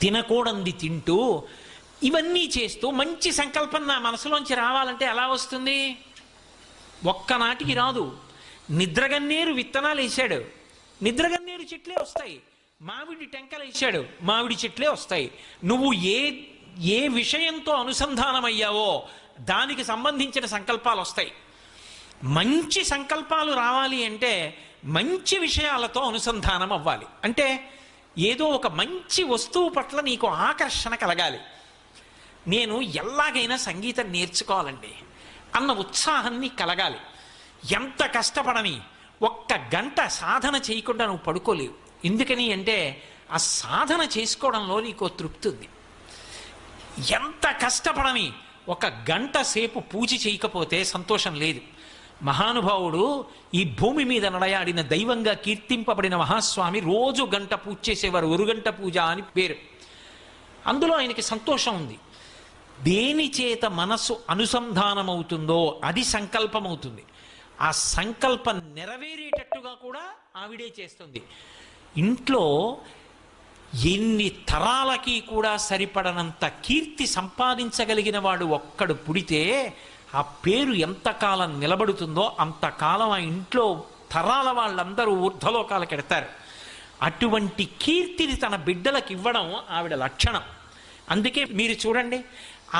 తినకూడంది తింటూ, ఇవన్నీ చేస్తూ మంచి సంకల్పం నా మనసులోంచి రావాలంటే ఎలా వస్తుంది? ఒక్కనాటికి రాదు. నిద్రగన్నేరు విత్తనాలు వేసాడు, నిద్రగన్నేరు చెట్లే వస్తాయి. మామిడి టెంకలు వేసాడు, మామిడి చెట్లే వస్తాయి. నువ్వు ఏ విషయంతో అనుసంధానమయ్యావో దానికి సంబంధించిన సంకల్పాలు వస్తాయి. మంచి సంకల్పాలు రావాలి అంటే మంచి విషయాలతో అనుసంధానం అవ్వాలి. అంటే ఏదో ఒక మంచి వస్తువు పట్ల నీకు ఆకర్షణ కలగాలి. నేను ఎలాగైనా సంగీతం నేర్చుకోవాలండి అన్న ఉత్సాహం నీకు కలగాలి. ఎంత కష్టపడని ఒక్క గంట సాధన చేయకుండా నువ్వు పడుకోలేవు. ఎందుకని అంటే ఆ సాధన చేసుకోవడంలో నీకు తృప్తి ఉంది. ఎంత కష్టపడని ఒక గంట సేపు పూజ చేయకపోతే సంతోషం లేదు. మహానుభావుడు ఈ భూమి మీద నడయాడిన దైవంగా కీర్తింపబడిన మహాస్వామి రోజు గంట పూజ చేసేవారు. ఒరుగంట పూజ అని పేరు. అందులో ఆయనకి సంతోషం ఉంది. దేని చేత మనస్సు అనుసంధానమవుతుందో అది సంకల్పం అవుతుంది. ఆ సంకల్పం నెరవేరేటట్టుగా కూడా ఆవిడే చేస్తుంది. ఇంట్లో ఎన్ని తరాలకి కూడా సరిపడనంత కీర్తి సంపాదించగలిగిన వాడు ఒక్కడు పుడితే ఆ పేరు ఎంతకాలం నిలబడుతుందో అంతకాలం ఆ ఇంట్లో తరాల వాళ్ళందరూ ఊర్ధ్వలోకాలకు ఎడతారు. అటువంటి కీర్తిని తన బిడ్డలకు ఇవ్వడం ఆవిడ లక్షణం. అందుకే మీరు చూడండి,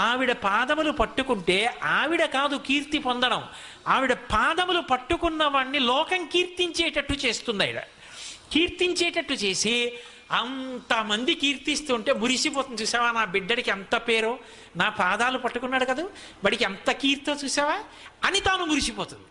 ఆవిడ పాదములు పట్టుకుంటే ఆవిడ కాదు కీర్తి పొందడం, ఆవిడ పాదములు పట్టుకున్న వాడిని లోకం కీర్తించేటట్టు చేస్తుంది. ఆవిడ కీర్తించేటట్టు చేసి అంతమంది కీర్తిస్తుంటే మురిసిపోతుంది. చూసావా నా బిడ్డడికి ఎంత పేరో, నా పాదాలు పట్టుకున్నాడు కదా, వాడికి ఎంత కీర్తో చూసావా అని తాను మురిసిపోతుంది.